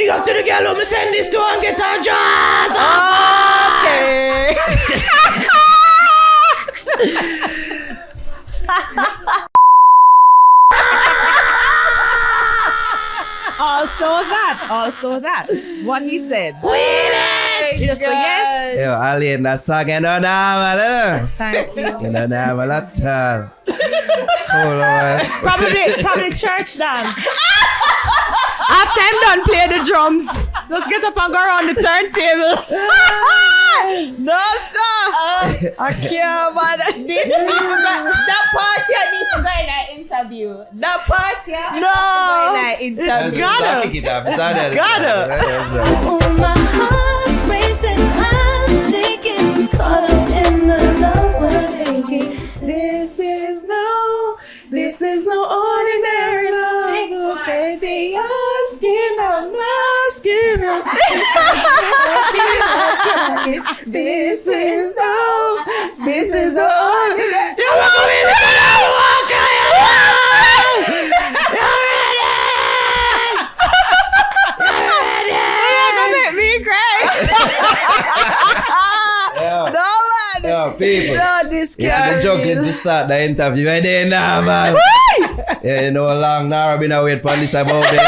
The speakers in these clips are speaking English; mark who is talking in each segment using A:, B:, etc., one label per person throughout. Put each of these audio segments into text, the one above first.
A: big up to the girl who me send this to and get her jaws.
B: Okay.
C: Also that. What he said.
A: Win it!
C: You just go, yes.
A: Yo, Alaine, that song you know now,
C: Thank you.
A: you know now, a lot. It's cool, man.
C: Probably church dance. After I'm done, play the drums. Just get up and go around the turntable.
B: No, sir. I can't, man. This that party I need to go in that interview. That party I need to go in that interview.
C: Gotta.
D: Oh, my heart's racing, I'm shaking, caught up in the love we're making. This is no ordinary love, oh, baby. Your skin on my skin. This is the ordinary.
A: You walk away, people.
B: No, this
A: It's the juggling to start the interview. Right there now, man. Yeah, you know how long now I've been waiting for this about it.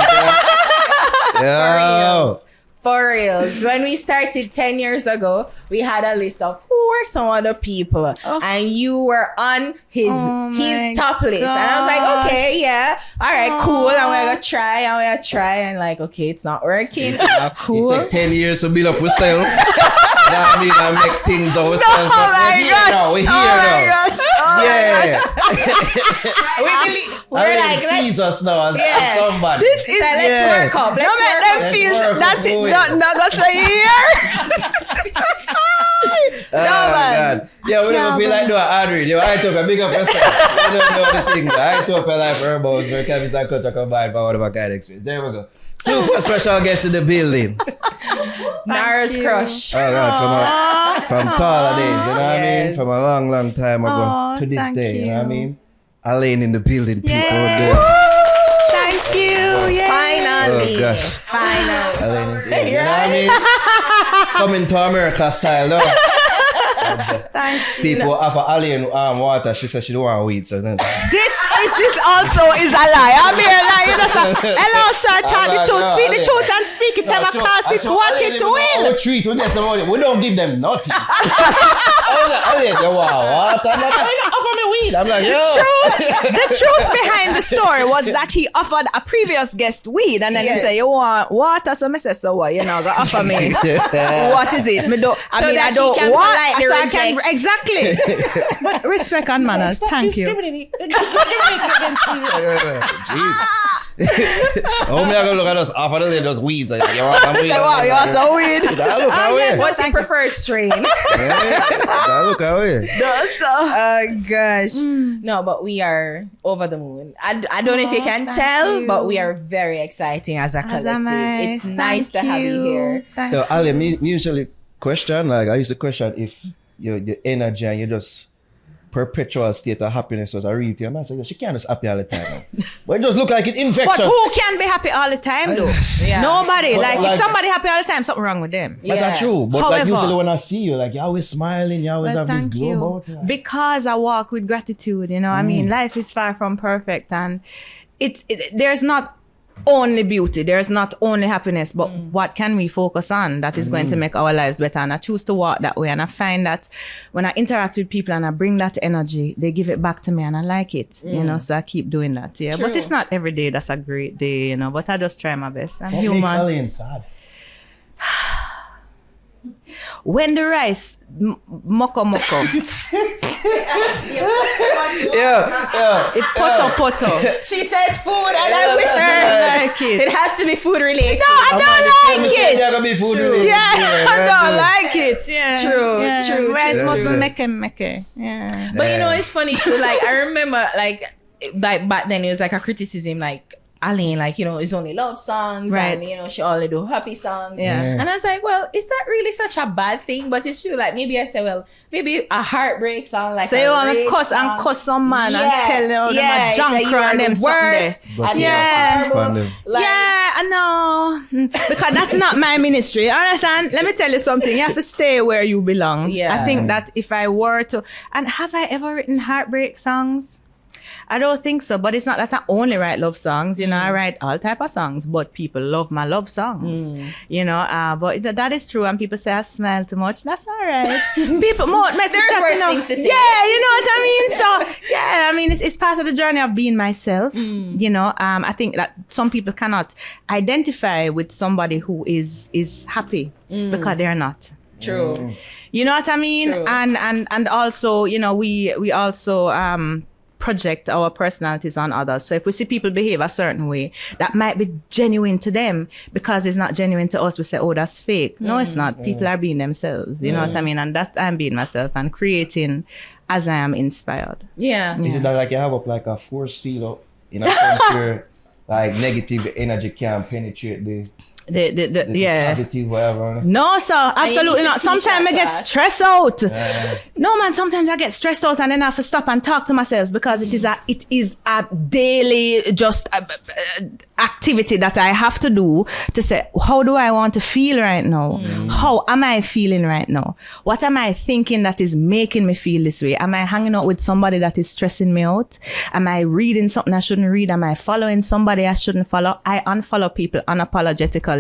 A: Yo.
B: For reals. When we started 10 years ago, we had a list of who were some other people. Oh. And you were on his top list. God. And I was like, okay, yeah. All right, cool. I'm going to try. And like, okay, it's not working. Cool.
A: It take 10 years to build up yourself. Now I mean, I make things ourselves. We're here now. Yeah.
B: We're like,
A: sees us now as somebody.
B: This is let's work up. Let's make them feel that it's not gonna say here.
A: God. Yeah, we never feel like doing ad read. Yo, I took a big up yourself. You don't know the thing. I took a life herbals where Kevin and culture combined for one of my kind experience. There we go. Super special guest in the building.
B: Nara's crush.
A: Oh God, from taller days, you know what I mean? From a long, long time ago to this day, you know what I mean? Alaine in the building, people.
C: Thank you. Yeah.
B: Finally.
A: Oh gosh.
B: Finally.
A: Alaine is here, you know what I mean? Coming to America style, no? People offer Alaine water. She said she don't want weed. So then.
C: This also is a lie. I'm here like, you know, sir. Hello, sir. Talk the truth. Speak the truth and speak it. Tell my class it what it will.
A: We don't give them nothing. I was like, Alaine, you want water? I'm like, offer me weed. I'm like, yo.
C: The truth behind the story was that he offered a previous guest weed, and then he said, you want water? So I said, so what? You know, go offer me. What is it? I don't want. Exactly. But respect and manners. Thank you.
A: Oh, me I go look at us after they just weeds. Like, you want some weed?
C: You want some weed?
A: Look away.
B: What's your preferred strain?
A: Look away.
B: Oh gosh. No, but we are over the moon. I don't know if you can tell, but we are very exciting as a collective. It's nice to have you here.
A: So, Ali, me usually question, like I used to question if your energy and you just perpetual state of happiness was a real thing. I said, she can't just happy all the time. But it just look like it's infectious.
C: But who can be happy all the time though? Nobody. But like if somebody happy all the time, something wrong with them.
A: That's true. But however, like usually when I see you, like you're always smiling, you always have this glow about you.
C: Because I walk with gratitude, you know. I mean, life is far from perfect, and there's not only beauty, there's not only happiness, but what can we focus on that is going to make our lives better? And I choose to walk that way, and I find that when I interact with people and I bring that energy, they give it back to me, and I like it, you know, so I keep doing that. True. But it's not every day that's a great day, you know, but I just try my best. I'm human.
A: What makes Alaine sad?
C: When the rice moko
A: yeah.
C: It poto.
B: She says food and I'm with her.
C: I like it.
B: It has to be food related.
C: No, I don't like it.
A: It's be food related.
C: Yeah, I don't like it. Yeah.
B: True.
C: Rice must make. Yeah.
B: But you know, it's funny too. Like I remember, like back then, it was like a criticism, like Alaine, like, you know, it's only love songs,
C: Right.
B: and, you know, she only do happy songs.
C: Yeah.
B: And I was like, well, is that really such a bad thing? But it's true. Like, maybe I say, well, maybe a heartbreak song, like,
C: So you want me cuss and cuss some man and tell them them a junk and them something.
A: But
C: Yeah.
B: Like,
C: Yeah, I know. Because that's not my ministry. You understand? Let me tell you something. You have to stay where you belong.
B: Yeah.
C: I think that if I were to... And have I ever written heartbreak songs? I don't think so, but it's not that I only write love songs. You know, I write all type of songs, but people love my love songs. You know, but that is true. And people say I smile too much. That's all right. People more make
B: There's
C: chat,
B: worse
C: you know.
B: things to say.
C: Yeah, you know what I mean. So yeah, I mean it's part of the journey of being myself. You know, I think that some people cannot identify with somebody who is happy because they're not.
B: True.
C: You know what I mean?
B: True.
C: And also, you know, we also project our personalities on others. So if we see people behave a certain way, that might be genuine to them because it's not genuine to us. We say, oh, that's fake. No, it's not. People are being themselves. You know what I mean? And that I'm being myself and creating as I am inspired.
B: Yeah.
A: Is it like you have up like a force field up in a sense where like negative energy can penetrate the
C: Yeah.
A: positive whatever?
C: No, sir, absolutely
B: to
C: not.
B: teach
C: Sometimes I
B: that
C: get
B: to us.
C: stressed out. No, man, sometimes I get stressed out and then I have to stop and talk to myself because it is a daily just activity that I have to do to say, how do I want to feel right now? How am I feeling right now? What am I thinking that is making me feel this way? Am I hanging out with somebody that is stressing me out? Am I reading something I shouldn't read? Am I following somebody I shouldn't follow? I unfollow people unapologetically.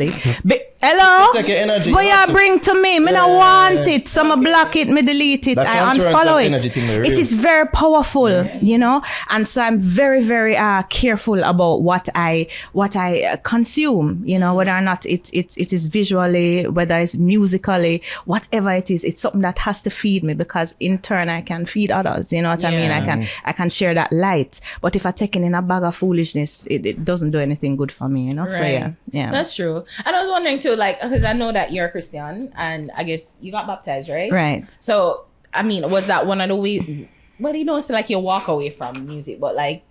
C: Hello?
A: Take your energy,
C: But
A: you
C: you
A: have to-
C: bring to me. Me no want it. So me block it, me delete it,
A: That
C: I
A: transference
C: unfollow
A: of
C: it.
A: energy thing is
C: It
A: real.
C: is very powerful, you know? And so I'm very, very careful about what I consume, you know, whether or not it is visually, whether it's musically, whatever it is, it's something that has to feed me because in turn I can feed others, you know what I mean? I can share that light. But if I take it in a bag of foolishness, it doesn't do anything good for me, you know? So
B: Right.
C: yeah.
B: That's true. And I was wondering too, like, because I know that you're a Christian and I guess you got baptized, right?
C: Right.
B: So, I mean, was that one of the ways? Well, you know, it's like you walk away from music, but like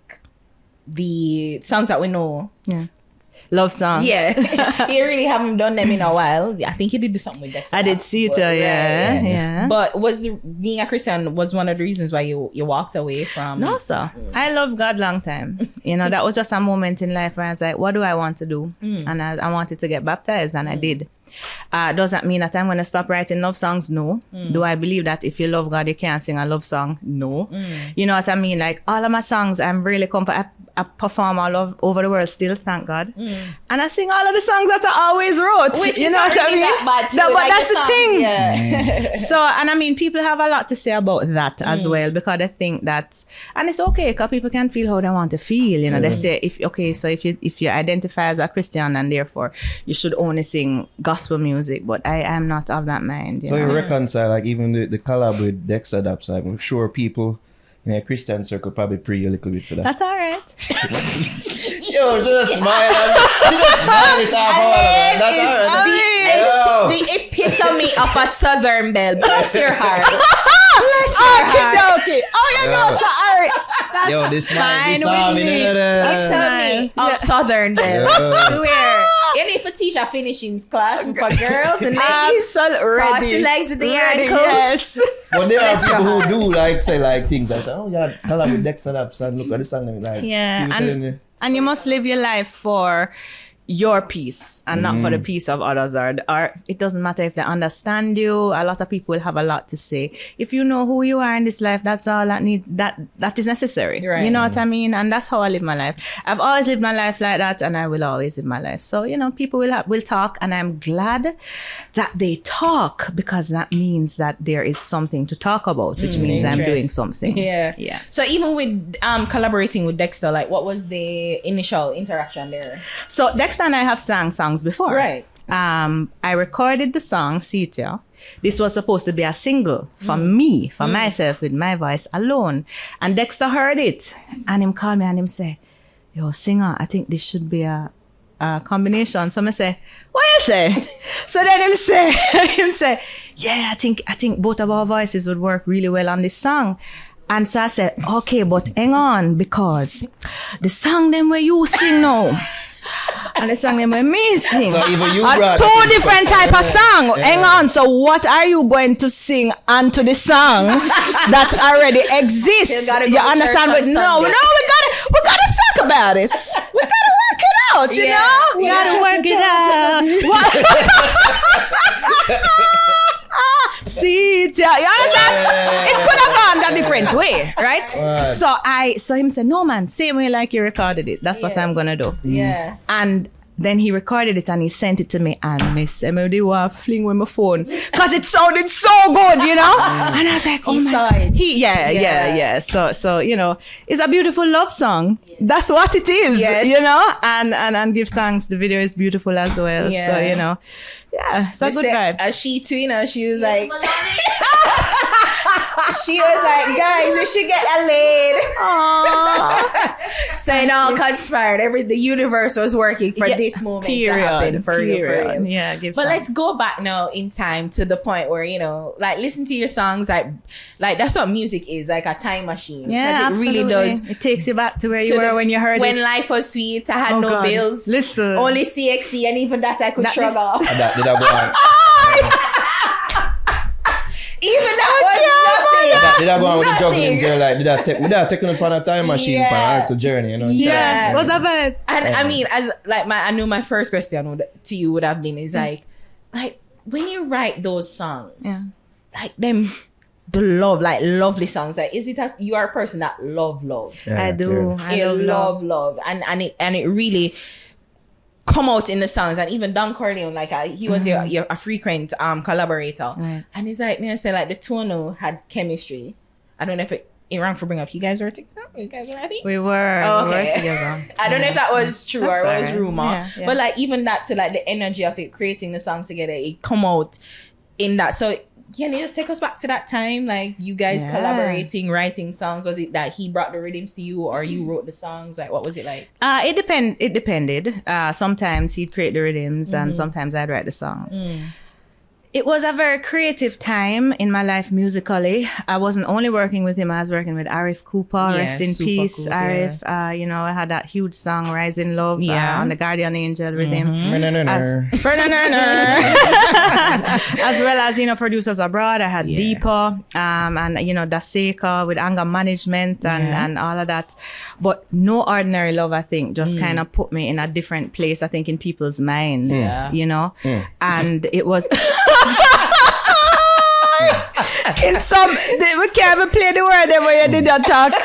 B: the songs that we know,
C: Love song.
B: yeah, you really haven't done them in a while. I think you did do something with Dexta.
C: I did see it, yeah.
B: But being a Christian was one of the reasons why you walked away from?
C: No, sir. I love God long time. You know, that was just a moment in life where I was like, what do I want to do? And I wanted to get baptized, and I did. Does that mean that I'm going to stop writing love songs? No. Do I believe that if you love God, you can't sing a love song? No. You know what I mean? Like, all of my songs, I'm really comfortable. I perform all over the world still, thank God. And I sing all of the songs that I always wrote.
B: Which
C: you
B: is
C: know
B: not
C: what I
B: really
C: mean?
B: that bad too.
C: But
B: like
C: that's the
B: songs,
C: thing.
B: Yeah.
C: So, and I mean, people have a lot to say about that as well because they think that, and it's okay because people can feel how they want to feel. You know, they say if you identify as a Christian and therefore you should only sing gospel music, but I am not of that mind. You
A: So you
C: know?
A: reconcile, like even the collab with Dexta Daps, like, I'm sure people in a Christian circle probably pray a little bit for that.
C: That's all right.
A: Yo, just smile it off all of that. That's all right.
B: The epitome of a Southern belle. Bless your heart. Bless your heart.
C: Okay. Oh, you know, so all right. That's
A: Yo, this
C: fine
A: man,
C: with me.
B: Epitome of Southern belle. I swear. You need to teach a finishing class for girls and ladies.
C: Absolutely.
B: Cross the legs at the ankles.
C: Yes.
A: But there are people who do like say like things like, oh yeah, collab with Dexta Daps and look at the song and like,
C: Yeah,
A: people saying,
C: and you must live your life for your peace and not for the peace of others, or it doesn't matter if they understand you. A lot of people have a lot to say. If you know who you are in this life, that's all that is necessary.
B: Right.
C: You know what I mean? And that's how I live my life. I've always lived my life like that, and I will always live my life. So, you know, people will talk, and I'm glad that they talk because that means that there is something to talk about, which means I'm doing
B: Interest.
C: something.
B: Yeah. So even with collaborating with Dexta, like what was the initial interaction there?
C: So Dexter and I have sang songs before.
B: Right.
C: I recorded the song, Sitya. This was supposed to be a single for me, for myself, with my voice alone. And Dexter heard it. And him called me and him say, yo, singer, I think this should be a combination. So I say, what you say? So then him say, yeah, I think both of our voices would work really well on this song. And so I said, okay, but hang on, because the song them where you sing now, and the song them where me sing,
A: So even you
C: are
A: brought
C: two different type of song. Hang on, so what are you going to sing onto the song that already exists?
B: You gotta go
C: You
B: to
C: understand?
B: church
C: But
B: on
C: no,
B: Sunday.
C: we gotta talk about it. We gotta work it out, you
B: Yeah.
C: know? We gotta work it out. See it, yeah. You understand? It could have gone a different way, right?
A: Right.
C: So him said, no man, same way like you recorded it. That's what
B: Yeah.
C: I'm gonna do.
B: Yeah.
C: And then he recorded it and he sent it to me, and Miss Emily was fling with my phone because it sounded so good, you know. And I was like, oh
B: He
C: my,
B: saw it.
C: yeah. So you know, it's a beautiful love song. That's what it is,
B: Yes.
C: you know. And give thanks. The video is beautiful as well.
B: Yeah.
C: So you know, yeah, it's a good vibe.
B: As she too, you know, she was like, she was like, guys, we should get Alaine. So it all conspired. The universe was working for this moment to happen for real.
C: Yeah,
B: But let's go back now in time to the point where, you know, like listen to your songs, like that's what music is, like a time machine.
C: Yeah,
B: 'Cause it really does.
C: It takes you back to where you were when you heard
B: when
C: it.
B: life was sweet, I had
C: Oh,
B: no
C: God.
B: bills.
C: Listen.
B: Only CXC, and even that I could
C: That
B: shrug
C: is-
B: off.
A: And that did I go on?
B: Even that was nothing.
A: Did I go on with the
B: Nothing.
A: jugglings here? Like, did I take on a time machine
B: Yeah.
A: for an actual journey? You know?
B: Yeah.
C: What's that vibe?
B: And I mean, as like I knew my first question to you would have been is like when you write those songs,
C: Yeah.
B: like them, the lovely songs. Like, is it you are a person that love?
A: Yeah,
C: I do.
A: clearly.
C: I love.
B: love, and it really come out in the songs. And even Don Corleone, like he was your a frequent collaborator,
C: Right.
B: and he's like, me, I say like the two had chemistry. I don't know if it wrong for bring up. You guys were together. You guys were, I think.
C: We were,
B: Oh,
C: we were
B: okay.
C: together.
B: I don't know if that was true
C: That's
B: or it was
C: alright.
B: rumor.
C: Yeah.
B: But like even that to like the energy of it, creating the songs together, it come out in that. So can you just take us back to that time? Like you guys
C: Yeah.
B: collaborating, writing songs. Was it that he brought the rhythms to you or you wrote the songs? Like what was it like?
C: It depended. Sometimes he'd create the rhythms and sometimes I'd write the songs. It was a very creative time in my life musically. I wasn't only working with him, I was working with Arif Cooper,
B: Yeah,
C: rest in
B: super
C: peace,
B: cool,
C: Arif. You know, I had that huge song, Rising Love,
B: Yeah.
C: on the Guardian Angel with him. As well as, you know, producers abroad. I had Deepa, and, you know, Daseka with anger management and all of that. But No Ordinary Love, I think, just kind of put me in a different place, I think, in people's minds, you know? And it was... In some, we can't even play the word them when you did that talk a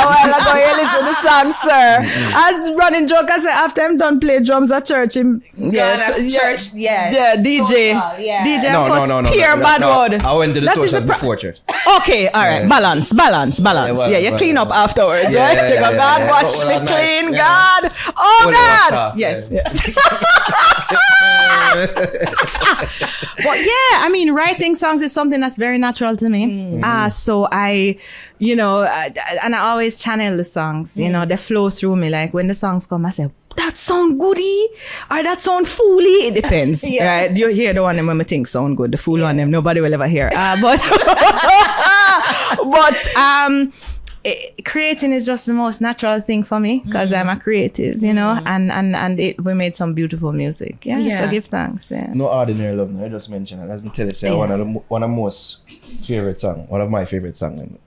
C: while ago. You listen to the song, sir. I was running joke. I said after I'm done play drums at church, him
B: church,
C: DJ,
B: Social, yeah.
C: DJ,
A: No,
C: of course, pure bad word.
A: I went to the
C: That is
A: socials
C: the
A: before church.
C: Okay, all right, balance.
A: well,
C: You clean up afterwards,
A: Yeah,
C: right?
A: yeah,
C: You go,
A: yeah,
C: God,
A: yeah.
C: wash
A: Well,
C: me
A: nice,
C: clean,
A: yeah.
C: God. Oh,
A: Fully washed
C: God.
A: off,
C: Yes.
A: yeah.
C: But yeah, I mean, writing songs is something that's very natural to me. So I, you know, and I always channel the songs, you know, they flow through me. Like when the songs come, I say, that sound goody or that sound fooly. It depends, right? You hear the one them when I think sound good, the fool one them nobody will ever hear. Creating is just the most natural thing for me because I'm a creative, you know, and we made some beautiful music. Yeah. So give thanks. Yeah.
A: No Ordinary Love. No, I just mentioned it. Let me tell you, say
C: Yes.
A: one of most favorite song, one of my favorite songs.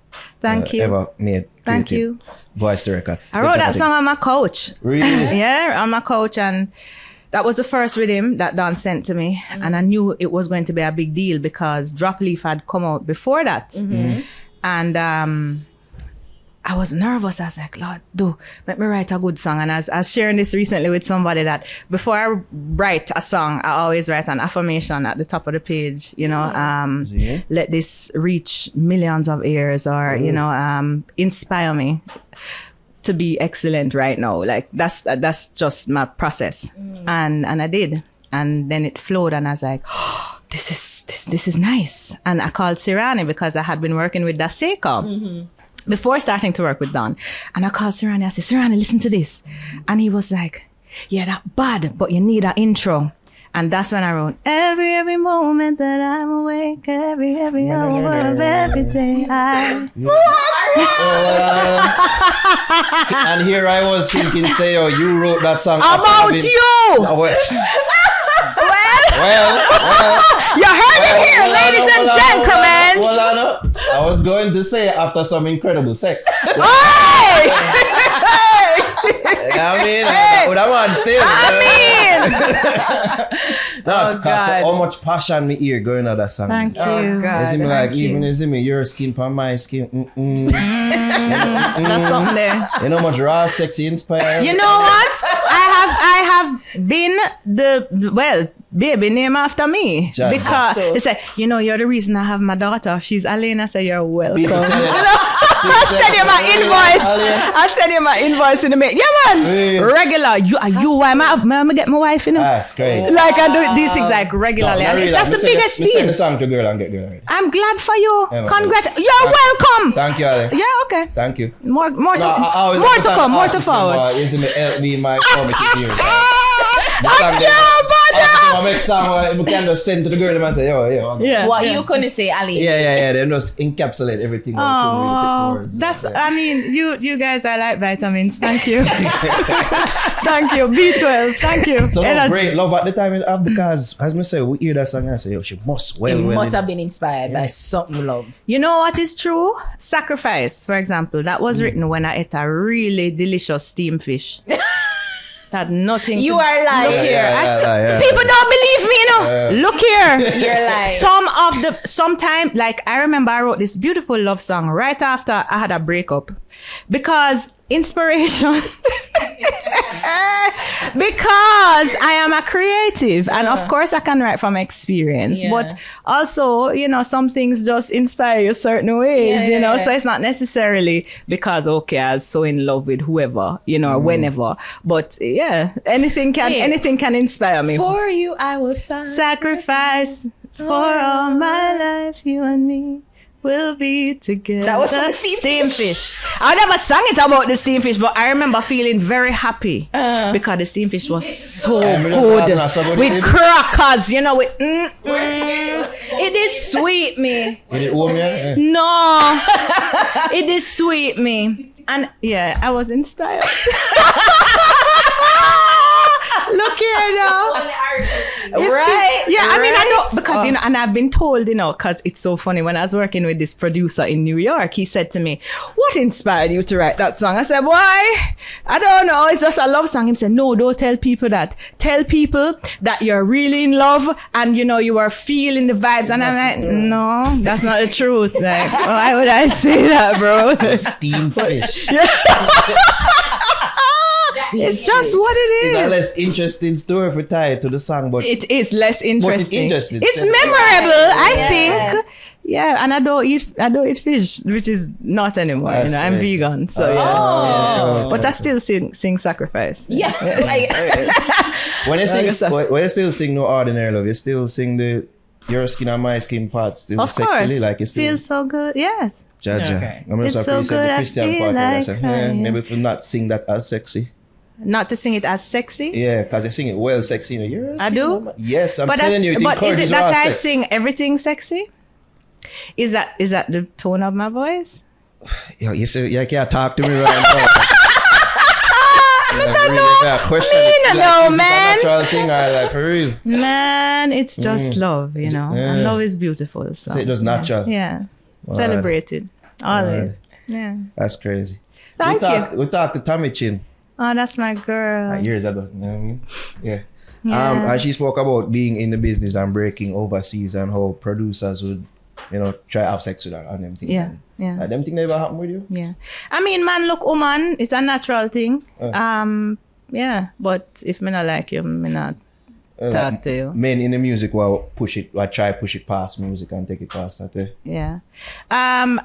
C: Thank you.
A: Ever made.
C: Thank
A: created.
C: you.
A: Voice to record.
C: I wrote that song on my couch.
A: Really?
C: Yeah, on my couch, and that was the first rhythm that Don sent to me, and I knew it was going to be a big deal because Drop Leaf had come out before that, and I was nervous. I was like, Lord, let me write a good song. And I was sharing this recently with somebody that before I write a song, I always write an affirmation at the top of the page, you know, let this reach millions of ears or, you know, inspire me to be excellent right now. Like that's just my process. And I did. And then it flowed and I was like, oh, this is nice. And I called Sirani because I had been working with Daseka. Before starting to work with Don. And I called Sirani, I said, Sirani, listen to this. And he was like, yeah, that bad, but you need an intro. And that's when I wrote, every moment that I'm awake, every hour of every day,
A: And here I was thinking, say, oh, you wrote that song
C: About you!
A: Oh, well,
C: You heard it here, ladies and gentlemen!
A: I was going to say after some incredible sex.
C: Hey!
A: I mean, what I want still.
B: Oh, God.
A: How much passion me hear going on that song.
C: Thank you.
B: Oh, God.
A: You see me like, even you see me, your skin for my skin.
C: That's something there.
A: You know how much raw, sexy, inspired.
C: You know what? I have been baby name after me.
A: Jaja.
C: Because they say, you know, you're the reason I have my daughter. She's Alaine. I say, you're welcome.
A: People tell you
C: I send you my invoice. I send you my invoice in the mail. Yeah, man.
A: Really?
C: Regular. You why am I get my wife, you know?
A: That's great.
C: Like I do these things like regularly.
A: No,
C: And
A: really,
C: that's the biggest
A: Me send
C: deal.
A: the song to girl and get girl.
C: I'm glad for you.
A: Yeah, man.
C: You're welcome.
A: Thank you, Ale.
C: Yeah, okay.
A: Thank you.
C: More
A: I always
C: to
A: put an
C: come, more to
A: artist in,
C: forward.
A: You see me help me in my formative years.
C: I
A: make song where we can just send to the girl and say, yo, yeah.
C: Yeah.
B: What you couldn't say, Ali?
A: Yeah. They just encapsulate everything.
C: Oh, that's. I mean, you guys are like vitamins. Thank you. Thank you. B12. Thank you.
A: So no,
C: Energy.
A: great love at the time because as me say, we hear that song and I say, yo, she must
B: You must have been inspired by something love.
C: You know what is true? Sacrifice, for example, that was written when I ate a really delicious steamed fish. Had nothing.
B: You
C: to,
B: are lying.
C: Look here.
A: Yeah.
C: People don't believe me, you know. Look here.
B: You're lying.
C: Sometime, like I remember I wrote this beautiful love song right after I had a breakup because inspiration. Because I am a creative and of course I can write from experience, but also, you know, some things just inspire you certain ways, you know, so it's not necessarily because, okay, I was so in love with whoever, you know, or whenever, but yeah, anything can inspire me.
B: For you, I will
C: Sacrifice for all my life, you and me will be together.
B: That was from the steamed
C: fish. I never sang it about the steamed fish, but I remember feeling very happy because the steamed fish was so good with crackers, you know, with it is sweet me.
A: Is it warm, yeah?
C: No, it is sweet me, and yeah, I was inspired. Look here now.
B: Right?
C: Yeah, I mean, I
B: right?
C: know, because, you know, and I've been told, you know, because it's so funny, when I was working with this producer in New York, he said to me, what inspired you to write that song? I said, why? I don't know. It's just a love song. He said, no, don't tell people that. Tell people that you're really in love and, you know, you are feeling the vibes. And I'm like, no, that's not the truth. Like, why would I say that, bro?
A: Steamed fish.
C: It's just what it is.
A: It's a less interesting story if we tie it to the song, but
C: it is less interesting.
A: But it's interesting.
C: It's memorable, I think. Yeah, and I don't eat fish, which is not anymore.
A: That's
C: you know, I'm
A: great.
C: vegan, so yeah. But I still sing sacrifice.
B: Yeah.
A: when you still sing No Ordinary Love, you still sing the Your Skin and My Skin parts still
C: Of
A: sexily,
C: course,
A: like you still
C: feels so good. Yes.
A: Jaja.
B: Okay.
A: I'm just
C: It's so
A: appreciate
C: good,
A: the
C: I
A: Christian
C: feel
A: part where I
C: like
A: say,
C: crying.
A: maybe if you not sing that as sexy.
C: Not to sing it as sexy.
A: Yeah, because you sing it well sexy. You know,
C: I do?
A: Yes, I'm
C: But
A: telling you, it
C: but is
A: encourages
C: it that
A: raw
C: I
A: sex.
C: sing everything sexy? Is that the tone of my voice?
A: Yo, you say you can't talk to me right now. Question
C: man.
A: Is it a natural thing or like for real?
C: Man, it's just love, you know.
A: Yeah.
C: And love is beautiful. So
A: So it was natural.
C: Yeah.
A: Wow.
C: Celebrated. Always. Yeah.
A: That's crazy.
C: Thank you.
A: We talked to Tommy Chin
C: Oh, that's my girl.
A: years ago. You know what I mean? Yeah.
C: Yeah.
A: And she spoke about being in the business and breaking overseas and how producers would, you know, try to have sex with her and them things.
C: Yeah. Yeah.
A: Like, them things never happen with you?
C: Yeah. I mean, man, look, woman, it's a natural thing. Yeah. But if me not like you, me not talk to you.
A: Men in the music will try push it past music and take it past that way.
C: Yeah.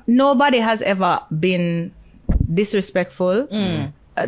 C: Nobody has ever been disrespectful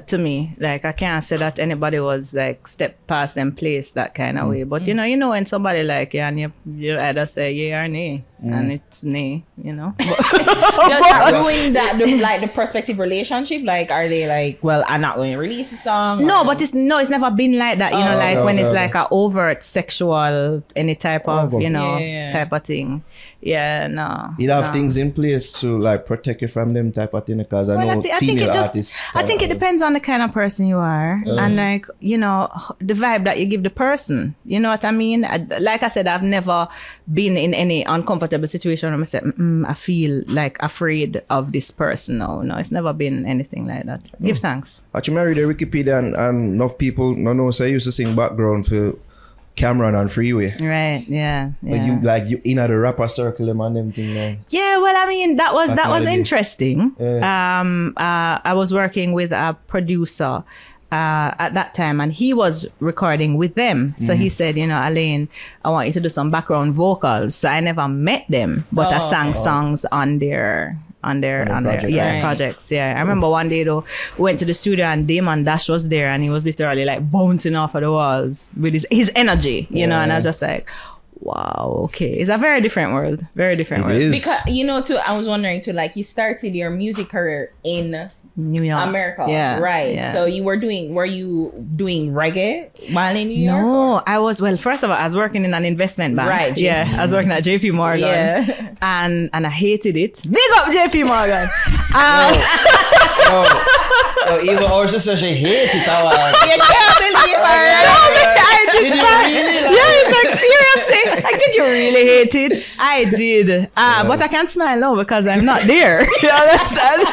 C: to me. Like, I can't say that anybody was like step past them place that kind of way. But you know when somebody like you and you either say yeah or nay. and it's nay, you know.
B: Does that ruin that the prospective relationship? Like, are they like, well, I'm not going to release a song?
C: No, but it's never been like that, you know, like
A: no,
C: when it's
A: no.
C: like a overt sexual, any type of, you know,
B: Yeah.
C: type of thing. Yeah, no.
A: You have things in place to like protect you from them type of thing, because I know female artists.
C: I think it depends on the kind of person you are and like, you know, the vibe that you give the person. You know what I mean? Like I said, I've never been in any uncomfortable situation where I said, I feel like afraid of this person. No, it's never been anything like that. Give thanks.
A: Actually, married the Wikipedia and enough people know say I used to sing background for Cameron on Freeway.
C: Right, yeah.
A: But you in the rapper circle them and them thing now.
C: Yeah, well, I mean, that was
A: Technology.
C: interesting. I was working with a producer at that time, and he was recording with them. So he said, you know, Alaine, I want you to do some background vocals. So I never met them, but I sang songs on their
A: project.
C: projects. Yeah, I remember one day though, we went to the studio and Damon Dash was there, and he was literally like bouncing off of the walls with his energy, you know. And I was just like, wow, okay, it's a very different world,
A: It is.
B: Because, you know, too, I was wondering too, like, you started your music career in
C: New York,
B: America,
C: yeah,
B: right?
C: yeah.
B: So were you doing reggae while in New York?
C: No, I was, well, first of all, I was working in an investment bank.
B: Right.
C: Yeah, I was working at JP Morgan.
B: Yeah.
C: And I hated it. Big up JP Morgan.
A: Even our sister, she hated it.
B: You can't believe
C: It's like, seriously, like, did you really hate it? I did. But I can't smile now because I'm not there. You understand?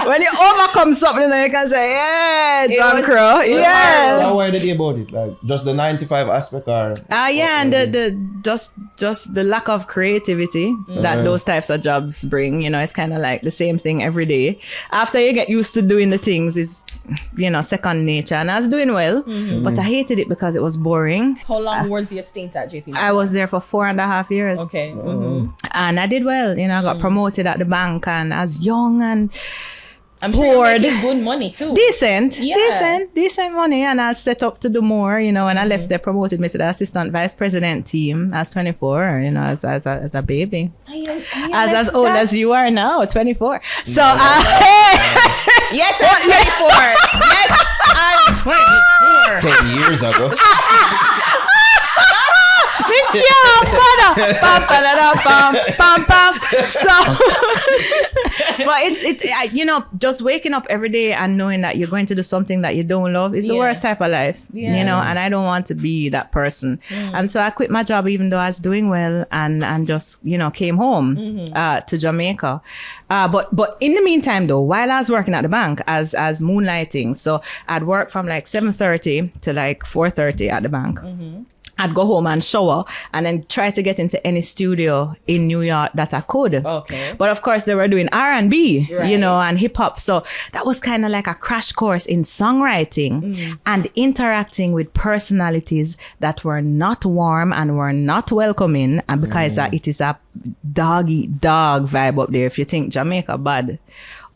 C: When you overcome something, you can say, yeah, John Crow. Yeah.
A: How were they about it? Like just the 9 to 5 aspect, or?
C: Yeah, and just the lack of creativity that those types of jobs bring. You know, it's kind of like the same thing every day. After you get used to doing the things, it's, you know, second nature. And I was doing well, but I hated it because it was boring.
B: How long was your stint at JP?
C: I was there for 4.5 years.
B: Okay.
C: And I did well. You know, I got promoted at the bank, and I was young and
B: I'm sure you're making good money too.
C: decent money, and I was set up to do more. You know, when I left, they promoted me to the assistant vice president team. I was 24, you know, as a baby, as old as you are now, 24. So
B: yes, I'm 24. Yes, I'm 24.
A: 10 years ago.
C: But it's you know, just waking up every day and knowing that you're going to do something that you don't love is the worst type of life, you know, and I don't want to be that person. And so I quit my job even though I was doing well, and just, you know, came home to Jamaica. But in the meantime though, while I was working at the bank as moonlighting, so I'd work from like 7:30 to like 4:30 at the bank. I'd go home and shower and then try to get into any studio in New York that I could.
B: Okay.
C: But of course they were doing R&B, you know, and hip hop. So that was kind of like a crash course in songwriting and interacting with personalities that were not warm and were not welcoming. And because it is a dog-eat-dog vibe up there. If you think Jamaica bad,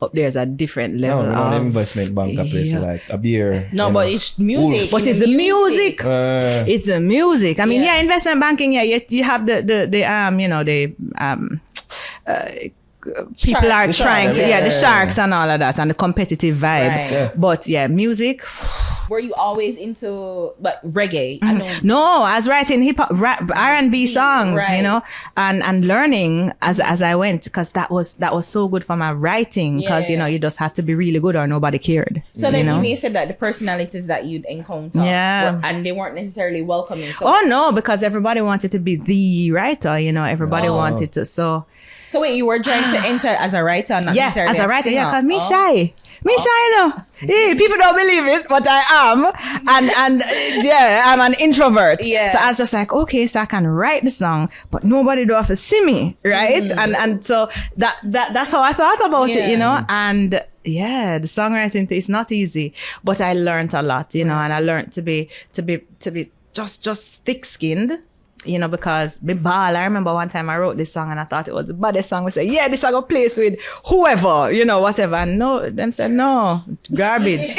C: up there's a different level
A: No,
C: of
A: investment bank a place like a beer.
B: No, but it's music.
C: But it's the music. It's the music. I mean, investment banking. Yeah, you have the you know, the people
B: Shark.
C: are
B: The
C: trying
B: shark.
C: to the sharks and all of that, and the competitive vibe.
B: Right. Yeah.
C: But music.
B: Were you always into reggae? I know.
C: No, I was writing hip hop, R&B songs,
B: Right.
C: you know, and learning as I went, because that was so good for my writing, because you know, you just had to be really good or nobody cared.
B: So then
C: you know?
B: you said that the personalities that you'd encounter, and they weren't necessarily welcoming. So
C: Oh no, because everybody wanted to be the writer, you know, everybody wanted to. So
B: wait, you were trying to enter as a writer, not necessarily
C: as a writer,
B: singer.
C: because me shy. Me shy, you know. Hey, people don't believe it, but I am. And I'm an introvert.
B: Yeah.
C: So I was just like, okay, so I can write the song, but nobody do have to see me, right? And so that's how I thought about it, you know. And the songwriting thing is not easy, but I learned a lot, you know, and I learned to be just thick-skinned. You know, because me ball. I remember one time I wrote this song and I thought it was the baddest song. We said, this I go place with whoever, you know, whatever. And no, them said, no, garbage.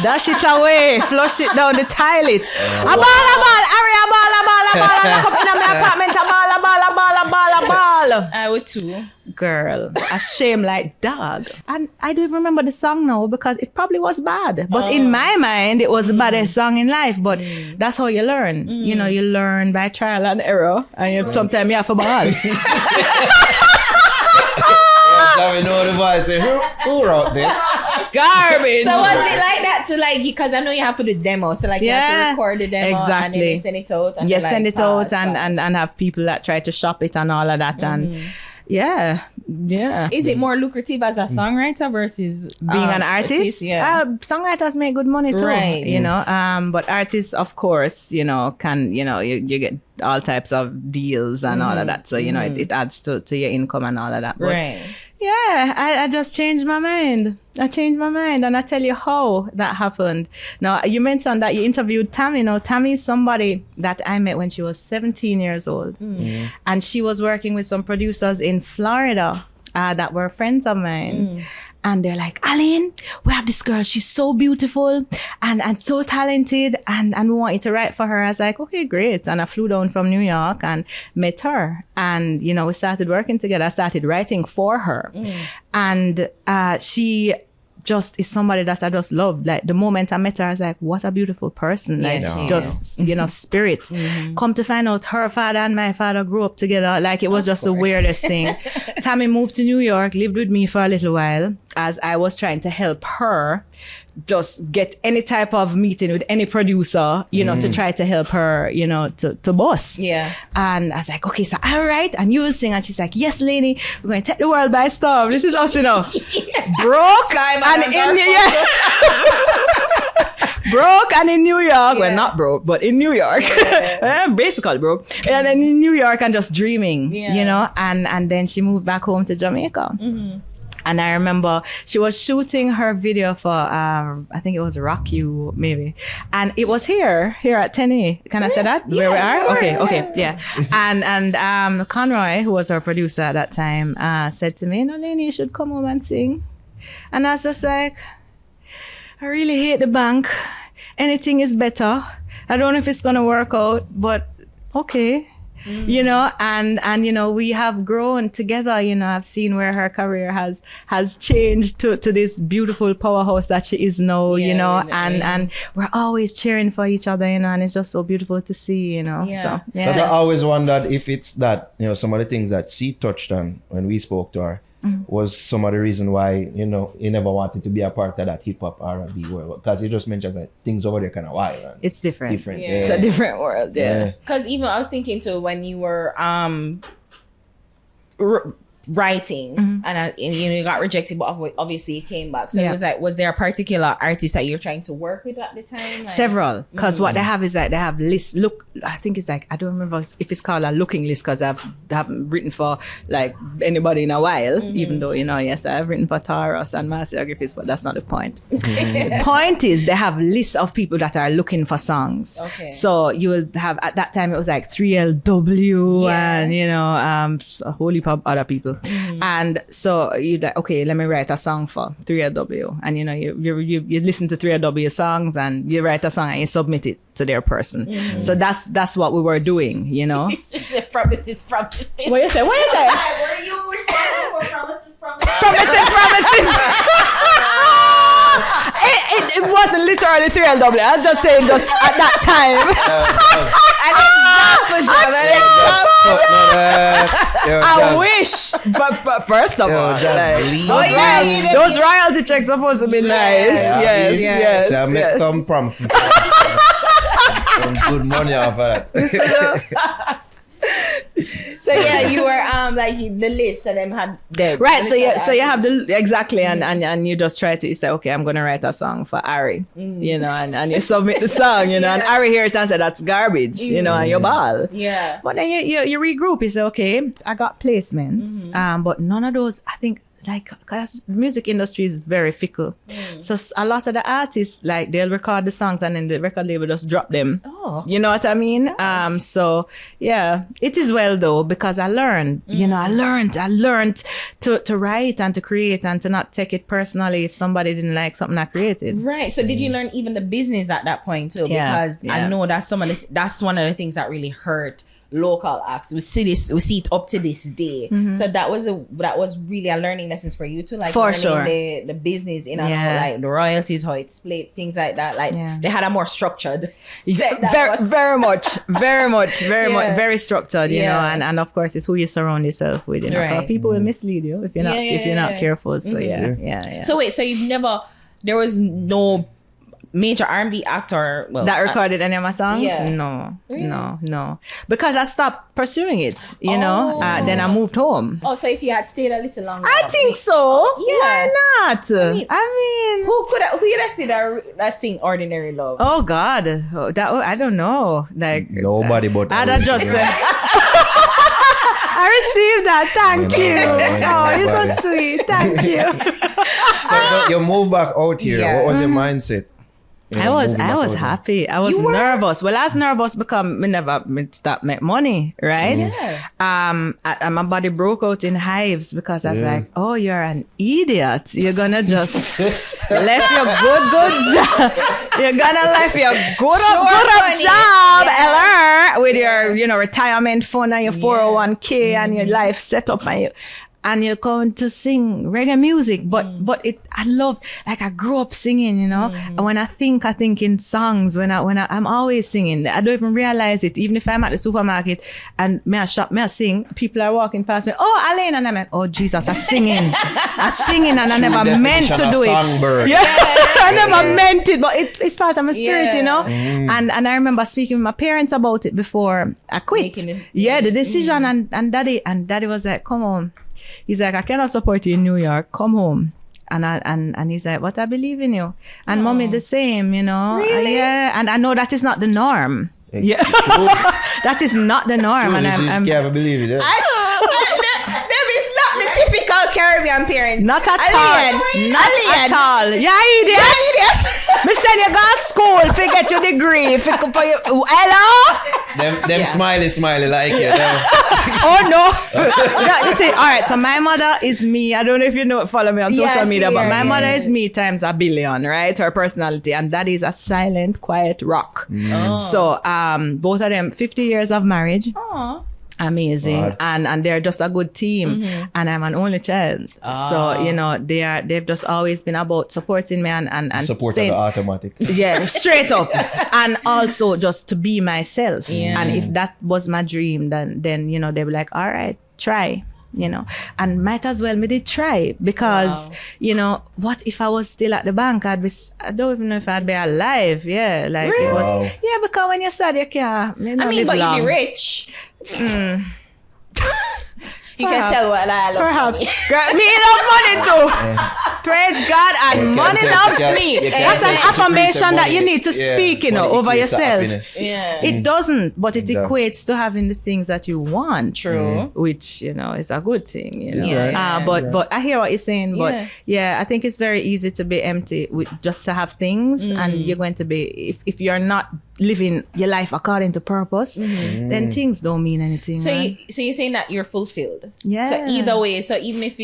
C: Dash it away, flush it down the toilet. A ball, Harry, a ball. Come in my apartment, a ball.
B: I would too.
C: Girl, a shame like dog. And I don't even remember the song now because it probably was bad. But in my mind, it was the baddest song in life. But that's how you learn. You know, you learn by trial and error. And sometimes you have to ball.
A: We know the voice. Say, who wrote this?
C: Garbage.
B: So was it like that to like, because I know you have to do demo. So like you have to record the demo and then you send it out. And
C: send it out and have people that try to shop it and all of that. And yeah.
B: Is it more lucrative as a songwriter versus
C: being an artist?
B: Yeah.
C: Songwriters make good money too,
B: right.
C: You know. But artists, of course, you know, can, you know, you get all types of deals and all of that. So, you know, it adds to your income and all of that. But,
B: right.
C: Yeah, I just changed my mind. I changed my mind, and I tell you how that happened. Now, you mentioned that you interviewed Tammy. Now, Tammy is somebody that I met when she was 17 years old. And she was working with some producers in Florida that were friends of mine. And they're like, Alaine, we have this girl. She's so beautiful and so talented. And we want you to write for her. I was like, okay, great. And I flew down from New York and met her. And, you know, we started working together. I started writing for her. And she just is somebody that I just loved. Like the moment I met her, I was like, what a beautiful person. Like just, you know, spirit. Come to find out her father and my father grew up together. Like it was just the weirdest thing. Tammy moved to New York, lived with me for a little while as I was trying to help her just get any type of meeting with any producer, you know, to try to help her, you know, to boss.
B: Yeah. And
C: I was like, okay, so I'll write and you will sing. And she's like, yes, lady, we're going to take the world by storm. This is us, you know. Broke and in New York. Broke and in New York. Well, not broke, but in New York. Basically broke. And then in New York and just dreaming, you know. And then she moved back home to Jamaica. And I remember she was shooting her video for, I think it was Rock You, maybe. And it was here at 10A. Can I say that?
B: Yeah,
C: where we are?
B: Course,
C: Okay, yeah. And Conroy, who was our producer at that time, said to me, no, Alaine, you should come home and sing. And I was just like, I really hate the bank. Anything is better. I don't know if it's going to work out, but okay. You know, and you know, we have grown together. You know, I've seen where her career has changed to this beautiful powerhouse that she is now, you know, and we're always cheering for each other, you know, and it's just so beautiful to see, you know. So
A: because I always wondered if it's that, you know, some of the things that she touched on when we spoke to her was some of the reason why, you know, you never wanted to be a part of that hip hop R&B world, because you just mentioned that things over there kind of wild.
C: It's different.
B: Yeah.
C: It's a different world. Yeah.
B: Because even I was thinking too, when you were writing and you know, you got rejected, but obviously you came back. So it was like, was there a particular artist that you're trying to work with at the time? Like,
C: several, because what they have is that they have lists. Look, I think it's like, I don't remember if it's called a looking list, because I haven't written for like anybody in a while, even though, you know, yes, I've written for Taurus and Marcia Griffiths, but that's not the point. The point is they have lists of people that are looking for songs. Okay. So you will have, at that time it was like 3LW and, you know, a whole heap of other people. And so you're like, okay, let me write a song for 3LW. And you know, you listen to 3LW songs and you write a song and you submit it to their person. So that's what we were doing, you know.
B: Promises.
C: What you say?
D: Were you responsible for promises?
C: It wasn't literally 3LW. I was just saying, just at that time. I wish, but first of all, those royalty checks are supposed to be nice. Yes.
A: So I make some promises. Some good money off of that.
B: So yeah, you were like the list, so them had the
C: right. So you have the exactly, and you just try to, you say, okay, I'm gonna write a song for Ari, you know, and you submit the song, you know, and Ari hear it and say that's garbage, you know, and you ball. Yeah. But then you regroup. You say, okay, I got placements, but none of those, I think. Like, cause the music industry is very fickle. So a lot of the artists, like, they'll record the songs and then the record label just drop them. Oh. You know what I mean? So yeah, it is well though, because I learned, you know, I learned to write and to create and to not take it personally if somebody didn't like something I created.
B: Right. So did you learn even the business at that point too? Because I know that's one of the things that really hurt local acts. We see it up to this day. So that was really a learning lessons for you too, like
C: For
B: learning
C: sure.
B: the business in and
C: Yeah.
B: out, like the royalties, how it's split, things like that. Like they had a more structured set that
C: very,
B: was-
C: very much,
B: Yeah.
C: very structured, you know,
B: Yeah.
C: and of course it's who you surround yourself with, you know, 'cause
B: Right.
C: people will mislead you if you're not, if you're not careful. So yeah.
B: So wait, so you've never, there was no major R&B actor
C: That recorded any of my songs?
B: Yeah.
C: No, no. Because I stopped pursuing it, you know. Then I moved home.
B: Oh, so if you had stayed a little longer,
C: I think so.
B: Yeah.
C: Why not?
B: mean,
C: I mean,
B: who you'd have seen that sing Ordinary Love?
C: oh God, I don't know. Like
A: Nobody but
C: I'd
A: us,
C: have just
A: yeah.
C: said. I received that. Thank you. Oh, you're so sweet. Thank you.
A: So you moved back out here.
B: Yeah.
A: What was your mindset? You know, moving back
C: I was
A: out here?
C: happy. I was nervous. Well, I was nervous because me stop make money, right?
B: Yeah.
C: My body broke out in hives because I was like, oh, you're an idiot. You're gonna just left your good job. You're gonna left your good up job, LR, with your retirement fund and your 401k and your life set up and you're going to sing reggae music, but I love, like, I grew up singing, you know. And when I think in songs. When I'm always singing. I don't even realize it. Even if I'm at the supermarket and I sing, people are walking past me. Oh, Alaine, and I'm like, oh Jesus, I'm singing, and I never meant to do it.
A: Songbird.
C: Yeah, I never meant it, but it's part of my spirit,
B: Yeah.
C: you know. And I remember speaking with my parents about it before I quit.
B: Making it.
C: Yeah, the decision, and daddy was like, come on. He's like, I cannot support you in New York. Come home. And he's like, but I believe in you. And mommy the same, you know.
B: Really?
C: Yeah. And I know that is not the norm. Yeah.
A: True.
C: That is not the norm.
A: True,
C: And
A: this is-
C: I'm
A: can't believe it. Yeah.
B: Them is not the typical Caribbean parents.
C: not at
B: Alaine.
C: all. Not
B: Alaine.
C: at all. Yeah, idiot. Me said you go to school to get your degree. For you. Hello?
A: Them smiley like you.
C: Oh no. You see, all right, so my mother is me. I don't know if you follow me on social
B: Yes,
C: media, but
B: yeah,
C: my
B: yeah,
C: mother
B: yeah.
C: is me times a billion, right? Her personality, and that is a silent, quiet rock. So both of them 50 years of marriage.
B: Aw.
C: Amazing.
A: Wow.
C: And they're just a good team. And I'm an only child. So, you know, they've just always been about supporting me and
A: Support of
C: saying,
A: the automatic.
C: yeah, straight up. And also just to be myself.
B: Yeah.
C: And if that was my dream, then you know, they were like, all right, try. You know, and might as well me did try because you know, what if I was still at the bank? I don't even know if I'd be alive. Yeah, like it was.
A: Wow.
C: Yeah, because when you're sad, you can't. You know,
B: I mean,
C: live
B: but
C: long.
B: you'd be rich. You can tell what I love.
C: Perhaps.
B: money.
C: Girl, me love money too. Praise God, and
A: You
C: money
A: can't
C: loves
A: take-
C: me.
A: you can't
C: That's an
A: take the
C: affirmation
A: secret
C: that you
A: money.
C: need to
A: Yeah,
C: speak, you know,
A: money
C: over
A: equates to
C: yourself.
A: happiness.
B: Yeah.
C: It doesn't, but it
A: Exactly.
C: equates to having the things that you want.
B: True.
C: Which, you know, is a good thing, you know.
B: Yeah.
C: But I hear what you're saying, but
B: Yeah.
C: yeah, I think it's very easy to be empty with just to have things, and you're going to be, if you're not living your life according to purpose, then things don't mean anything.
B: So
C: man.
B: you're saying that you're fulfilled.
C: Yeah.
B: So either way, so even if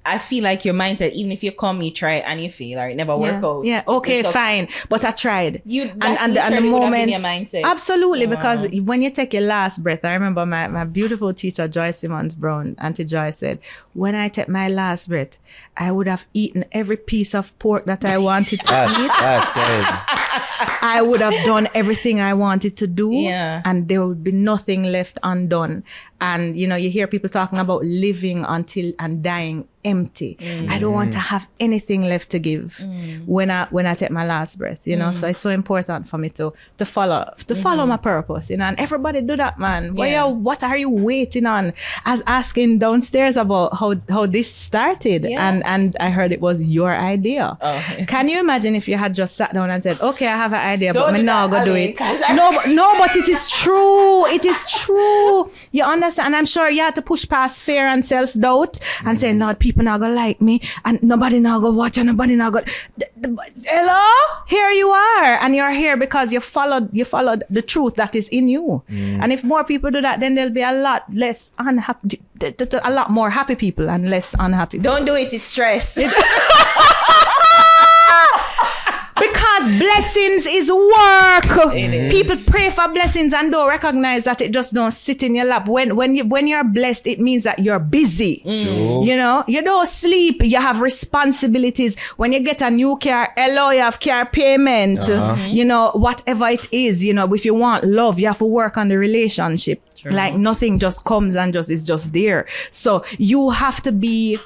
B: I feel like your mindset, even if you come, you try and you fail or it never work out.
C: Yeah, okay,
B: So
C: fine. But I tried.
B: You-
C: and
B: that's
C: the
B: literally would have been
C: moment,
B: your mindset.
C: absolutely, because when you take your last breath, I remember my beautiful teacher Joyce Simmons Brown, Auntie Joyce said, when I take my last breath, I would have eaten every piece of pork that I wanted to eat.
A: That's crazy.
C: I would have done everything I wanted to do,
B: Yeah.
C: and there would be nothing left undone. And you know, you hear people talking about living until and dying empty. I don't want to have anything left to give when I take my last breath. You know, so it's so important for me to follow my purpose. You know, and everybody do that, man.
B: Yeah.
C: What are you waiting on? I was asking downstairs about how this started,
B: Yeah.
C: and I heard it was your idea.
B: Oh.
C: Can you imagine if you had just sat down and said, okay, I have an idea,
B: Don't
C: but me
B: do
C: now
B: that,
C: go do
B: Ali,
C: it.
B: 'cause I-
C: No, but it is true. It is true. You understand? And I'm sure you had to push past fear and self-doubt and say, Lord, people not gonna like me, and nobody not gonna watch, and nobody not gonna... Hello? Here you are. And you're here because you followed the truth that is in you. And if more people do that, then there'll be a lot less unhappy, a lot more happy people and less unhappy people.
B: Don't do it, it's stress.
C: Because Because blessings is work.
B: It is.
C: People pray for blessings and don't recognize that it just don't sit in your lap. When you're blessed, it means that you're busy.
A: True.
C: You know, you don't sleep. You have responsibilities. When you get a new car, hello, you have car payment. You know, whatever it is. You know, if you want love, you have to work on the relationship. Like nothing just comes and is just there. So you have to be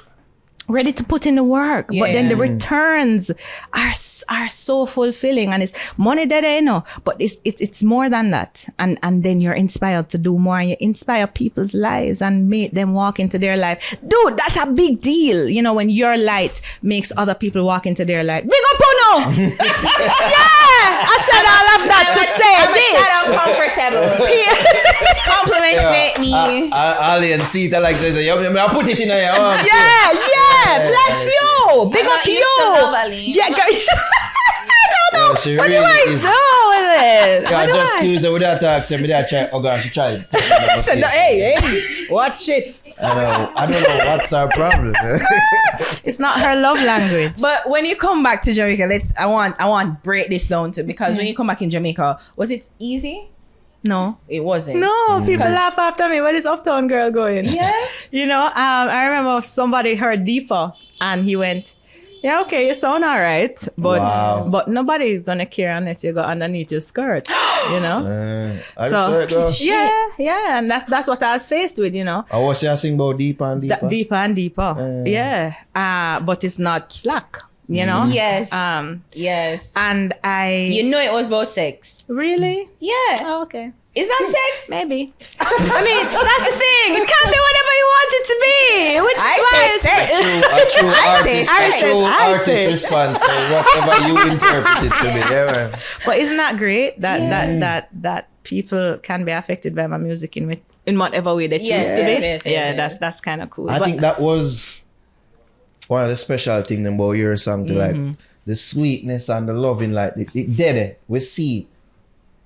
C: ready to put in the work, but then the returns are so fulfilling, and it's money that I know, but it's more than that, and then you're inspired to do more, and you inspire people's lives and make them walk into their life. Dude, that's a big deal, you know, when your light makes other people walk into their life. Big up, Uno! Yeah, I said all of that to say this.
B: I'm uncomfortable. Compliments make me.
A: Alien seat, I like this. I'll put it in there.
C: Yeah, bless you. Big up you. Yeah, guys. I don't know.
A: She
C: What do
A: really
C: I
A: is.
C: do with it?
A: Yeah,
C: What do
A: just
C: I-
A: Tuesday with that talk, say me that try. Oh gosh, she tried.
B: So, no, hey, watch it.
A: I don't know what's our problem.
C: It's not her love language.
B: But when you come back to Jamaica, I want to break this down too, because when you come back in Jamaica, was it easy?
C: No.
B: It wasn't.
C: No, people laugh after me. Where is Uptown Girl going?
B: Yeah.
C: You know, I remember somebody heard Deepa and he went, yeah, okay, you sound all right, but nobody is going to care unless you go underneath your skirt, you know? Yeah, and that's what I was faced with, you know?
A: I was sing about deeper and deeper.
C: Deeper and deeper. Yeah. But it's not slack, you know?
B: Yes. Yes.
C: And
B: You know it was about sex.
C: Really?
B: Yeah.
C: Oh, okay.
B: Is that sex?
C: Maybe. I mean, that's the thing. It can't be whatever you want it to be. Which is
B: I
C: why
B: say
C: it's
B: sex.
A: A true
C: I
A: artist
C: say.
A: response to whatever you interpret it to be. Yeah, man.
C: But isn't that great that people can be affected by my music in whatever way they choose to be?
B: Yes.
C: That's kind of cool.
A: I think that was one of the special things about your song, to like the sweetness and the loving, like it did it. We see it.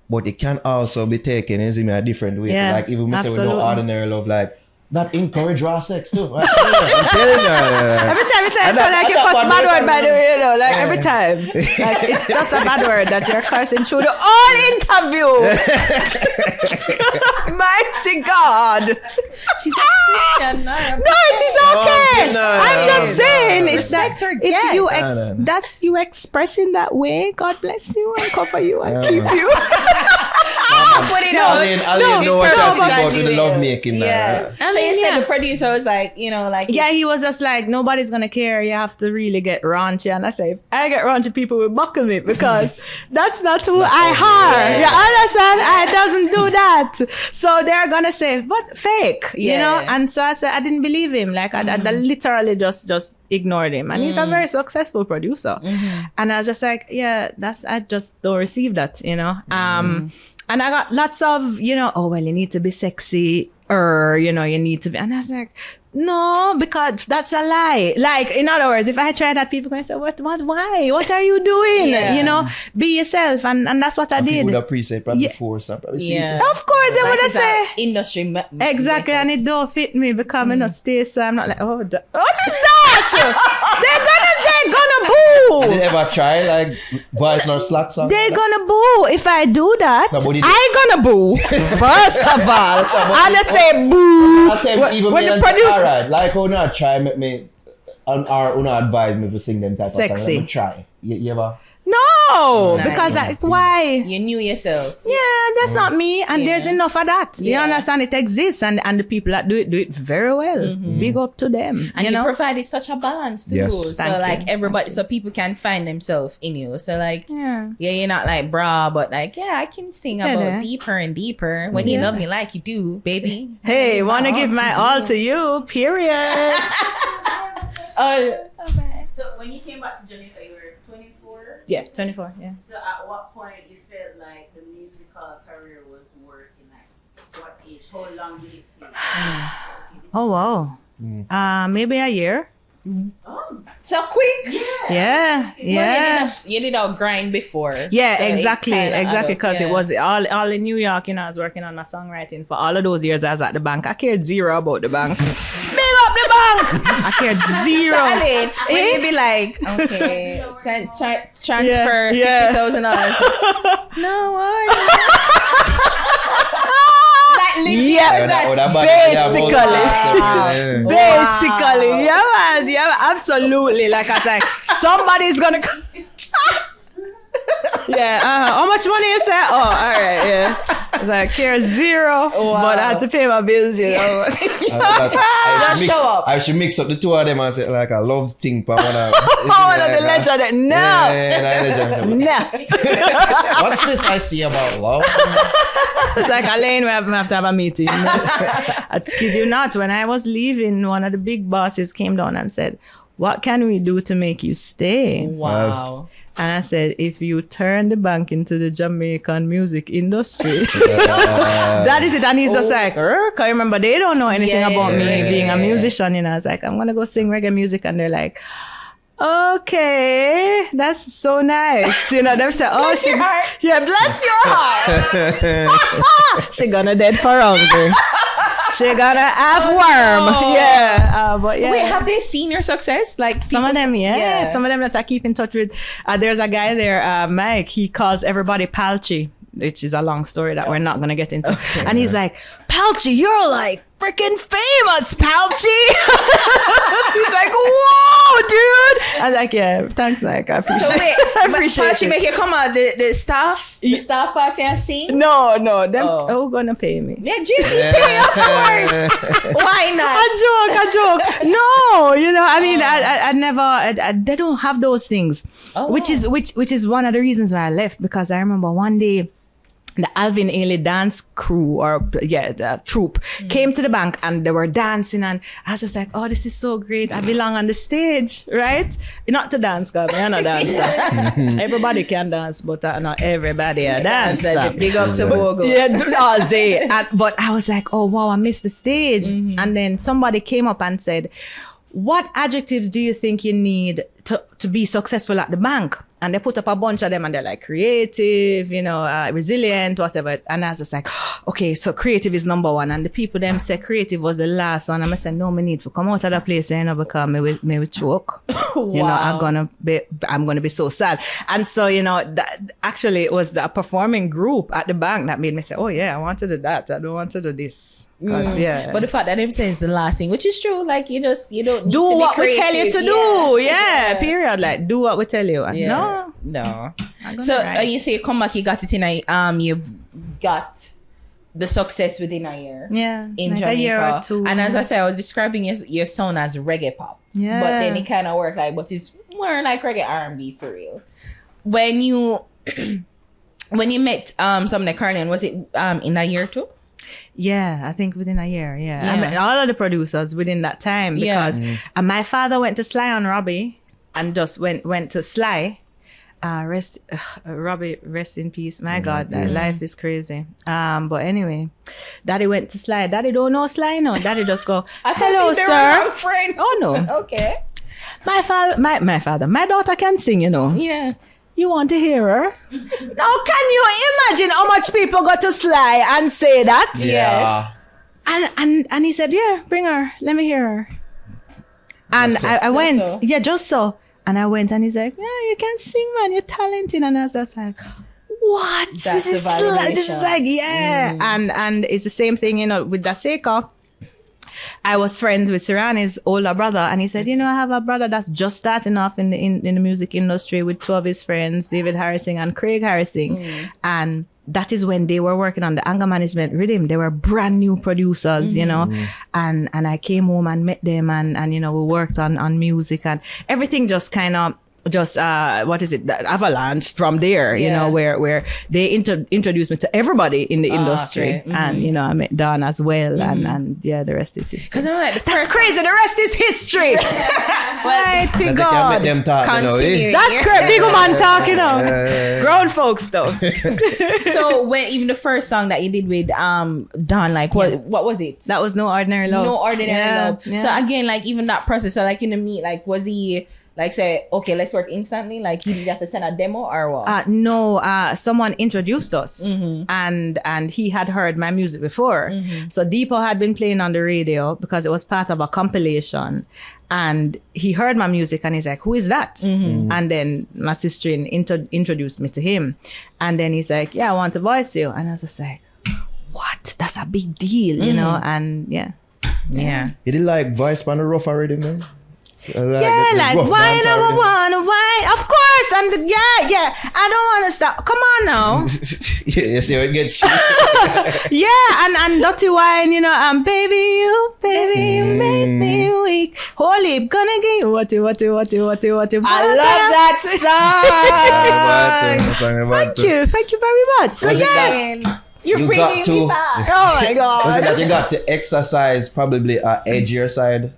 A: But it can also be taken in a different way.
C: Yeah,
A: Like even we say we
C: absolutely.
A: do ordinary love, like that encourage raw sex too. Right? I'm telling you.
C: Every time you say it, sound like you cuss a bad word, by the way, you know, like every time. Like it's just a bad word that you're cursing through the whole interview. Mighty God.
B: She's a Christian.
C: No, it is okay. I'm just saying, it's
B: Respect
C: that
B: her
C: if
B: guests.
C: you that's you expressing that way. God bless you and cover you and keep you.
B: Put it out.
A: Alien know what you're saying about
B: you
A: the
B: will.
A: love making.
B: Yeah.
C: I
B: So you
C: mean,
B: said
C: yeah.
B: the producer was like, you know, like
C: Yeah, he was just like, nobody's gonna care. You have to really get raunchy. And I say, if I get raunchy, people will buckle me because that's not who I hire. You understand? I doesn't do that. So they're gonna say, but fake, you know? And so I said, I didn't believe him. Like I literally just ignored him. And he's a very successful producer. And I was just like, yeah, I just don't receive that, you know? And I got lots of, you know, oh, well, you need to be sexy, or, you know, you need to be. And I was like, no, because that's a lie. Like, in other words, if I try that, people going to say, why? What are you doing?
B: Yeah.
C: You know, be yourself. And that's what I did.
A: People would appreciate probably
C: Yeah.
A: force and probably see
B: Yeah.
A: it.
C: Of course, they would have said.
B: industry.
C: Exactly, and it don't fit me because I'm in a state, so I'm not like, oh, what is that? they're gonna boo.
A: Did they ever try like voice not slack song?
C: They're gonna boo if I do that.
A: No, but it-
C: I gonna boo first of all. I say boo.
A: I tell even
C: when
A: me
C: the
A: and
C: producer.
A: alright, like who not try make me or who not advise me to sing them type of
C: Sexy.
A: songs. Let me try. You ever?
C: No,
B: Nice.
C: because why?
B: You knew yourself.
C: Yeah, that's not me, and
B: Yeah.
C: there's enough of that. You
B: Yeah.
C: understand? It exists, and the people that do it very well. Big up to them.
B: And you
C: know.
B: provided such a balance too.
A: Yes.
B: So
C: Thank
B: like
C: you.
B: everybody, so people can find themselves in you. So like,
C: Yeah.
B: you're not like bra, but like, yeah, I can sing
C: Yeah,
B: about
C: yeah.
B: deeper and deeper. When you love me like you do, baby.
C: Hey, wanna give my all to you? Period.
E: So when you came back to Jamaica, you were 24.
B: Yeah, 24. Yeah.
E: So at what point you felt like the musical career was working? Like what age? How long did it take?
C: Oh wow. Maybe a year.
B: So quick.
C: Yeah.
B: You did a grind before.
C: Yeah,
B: So it
C: exactly,
B: kinda add up,
C: because
B: yeah.
C: it was all in New York. You know, I was working on my songwriting for all of those years. I was at the bank. I cared zero about the bank. Big up the bank. I cared zero.
B: So Alaine, when you be like, okay, transfer $50,000. No, what? Like legit,
C: Yeah, basically, yeah, man, absolutely. Like I was like, somebody's gonna come. Yeah, how much money you say? Oh, all right, yeah. I was like, care zero, but I had to pay my bills, you know.
A: I should mix up the two of them and say like a love thing.
C: One of the legend. No. No.
A: What's this I see about love?
C: It's like, Alaine, we have to have a meeting. I kid you not, when I was leaving, one of the big bosses came down and said, what can we do to make you stay?
B: Wow.
C: And I said, if you turn the bank into the Jamaican music industry, that is it. And he's just like, cause remember, they don't know anything about me being a musician. You know, I was like, I'm going to go sing reggae music. And they're like, okay, that's so nice. You know, they say, bless your heart. She gonna dead for hunger. She gonna have worm. Yeah. But yeah.
B: Wait, have they seen your success? Like
C: some of them, yeah. Some of them that I keep in touch with. There's a guy there, Mike, he calls everybody Palchi, which is a long story that we're not gonna get into. Okay. And he's like, Palchi, you're like freaking famous, Palchi. He's like, whoa, dude. I was like, yeah, thanks, Mike. I appreciate it. I appreciate
B: Palchi make you come out the staff party and sing?
C: No, them who gonna pay me?
B: Yeah, Jimmy pay, of course. Why not?
C: A joke. No, you know, I mean, I never, they don't have those things, which is one of the reasons why I left, because I remember one day, the Alvin Ailey dance crew, the troupe, came to the bank and they were dancing, and I was just like, oh, this is so great. I belong on the stage, right? Not to dance, because I'm not a dancer. Everybody can dance, but not everybody a dancer.
B: Big up to Bogo.
C: Yeah, all day. But I was like, oh, wow, I missed the stage. And then somebody came up and said, what adjectives do you think you need to be successful at the bank? And they put up a bunch of them, and they're like creative, you know, resilient, whatever. And I was just like, okay, so creative is number one. And the people them say creative was the last one. And I said, no, me need to come out of that place, you know, because me will choke.
B: Wow.
C: You know, I'm gonna be so sad. And so, you know, that actually it was the performing group at the bank that made me say, oh yeah, I want to do that. I don't want to do this. Yeah.
B: But the fact that them saying it's the last thing, which is true, like you don't need
C: do
B: to
C: what
B: be creative.
C: we tell you to do. Yeah. Period. Like do what we tell you. And
B: No. So you say you come back, you got it in you've got the success within a year.
C: Yeah.
B: In
C: like
B: Jamaica.
C: a year or two.
B: And as I said, I was describing your sound as reggae pop.
C: Yeah.
B: But then it kind of worked like, but it's more like reggae R&B for real. When you met Don Corleone, was it in a year too?
C: Yeah, I think within a year. Yeah. I mean, all of the producers within that time, because my father went to Sly on Robbie and just went to Sly. Robbie, rest in peace. My God, that life is crazy. But anyway, Daddy went to Sly. Daddy don't know Sly, no. Daddy just go, hello, sir.
B: Friend.
C: Oh no.
B: Okay.
C: My daughter can sing, you know.
B: Yeah.
C: You want to hear her? Now, can you imagine how much people go to Sly and say that?
A: Yeah.
C: Yes. And he said, yeah, bring her. Let me hear her. And I went, just so. And I went, and he's like, yeah, you can sing, man. You're talented. And I was just like, what? This is like, yeah. And it's the same thing, you know, with Daseka. I was friends with Sirani's older brother, and he said, you know, I have a brother that's just starting off in the music industry with two of his friends, David Harrison and Craig Harrison. And that is when they were working on the anger management rhythm. They were brand new producers, you know, and I came home and met them, and you know, we worked on music, and everything just kind of avalanche from there, you know, where they introduced me to everybty in the industry. Okay. And, you know, I met Don as well. And yeah, the rest is history.
B: Because I'm like,
C: that's crazy. The rest is history. Mighty God.
A: Them talk,
B: continue.
C: That's great. Big man talk, you know. Grown folks, though.
B: So when even the first song that you did with Don, like what was it?
C: That was No Ordinary Love.
B: No Ordinary Love.
C: Yeah.
B: So again, like even that process, so like in the meet, like was he Like say, okay, let's work instantly. Like you have to send a demo or what?
C: No, someone introduced us, and he had heard my music before. So Deepo had been playing on the radio because it was part of a compilation, and he heard my music and he's like, "Who is that?" And then my sister introduced me to him, and then he's like, "Yeah, I want to voice you," and I was just like, "What? That's a big deal, you know?" And yeah.
A: You did like voice on the rough already, man.
C: Like why number one, why? Of course, and yeah. I don't want to stop. Come on now.
A: You see how it gets.
C: And dirty wine, you know. Baby, you make me weak. Holy, gonna get you what.
B: I love that song.
C: Thank you very much. So
B: you're bringing me back. Oh my god.
A: Was it that you got to exercise probably a edgier side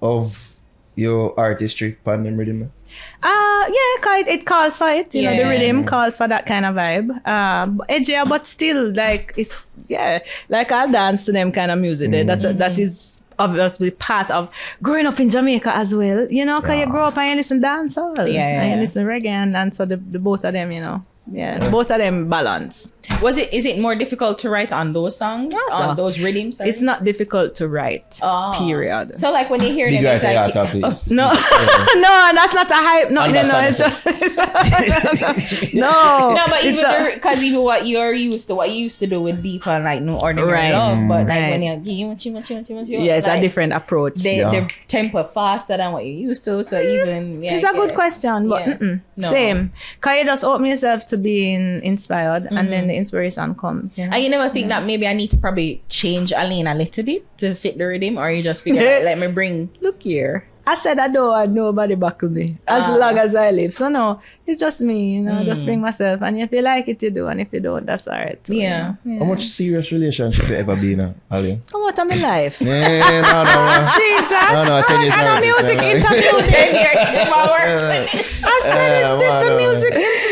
A: of your artistry pan them rhythm?
C: It calls for it. You know, the rhythm calls for that kind of vibe. Edgier, but still like it's like I'll dance to them kind of music there. That is obviously part of growing up in Jamaica as well. You know, because you grow up and you listen dancehall. And you listen reggae and so the both of them, you know. Yeah, both of them balance.
B: Is it more difficult to write on those songs? On those rhythms?
C: It's not difficult to write. Period.
B: So like when you hear them, it's like
C: no, that's not a hype. No.
B: But even because even what you used to do with Deep and like No Ordinary Love, but like when you
C: it's a different approach.
B: They tempo faster than what you used to. So even
C: it's a good question, but same. Cause you just open yourself to being inspired, and then the inspiration comes. You know?
B: And you never think that maybe I need to probably change Alaine a little bit to fit the rhythm, or you just figure out, let me bring.
C: Look here. I said I don't want nobody buckle me as long as I live. So no, it's just me, you know, just bring myself. And if you like it, you do. And if you don't, that's all right too.
B: Yeah.
C: You know?
A: How much serious relationship you ever been in, Alaine?
C: How much of my life?
A: No.
C: Jesus.
A: No, 10 years.
C: And a music interview. 10 years. I said, is this a music interview?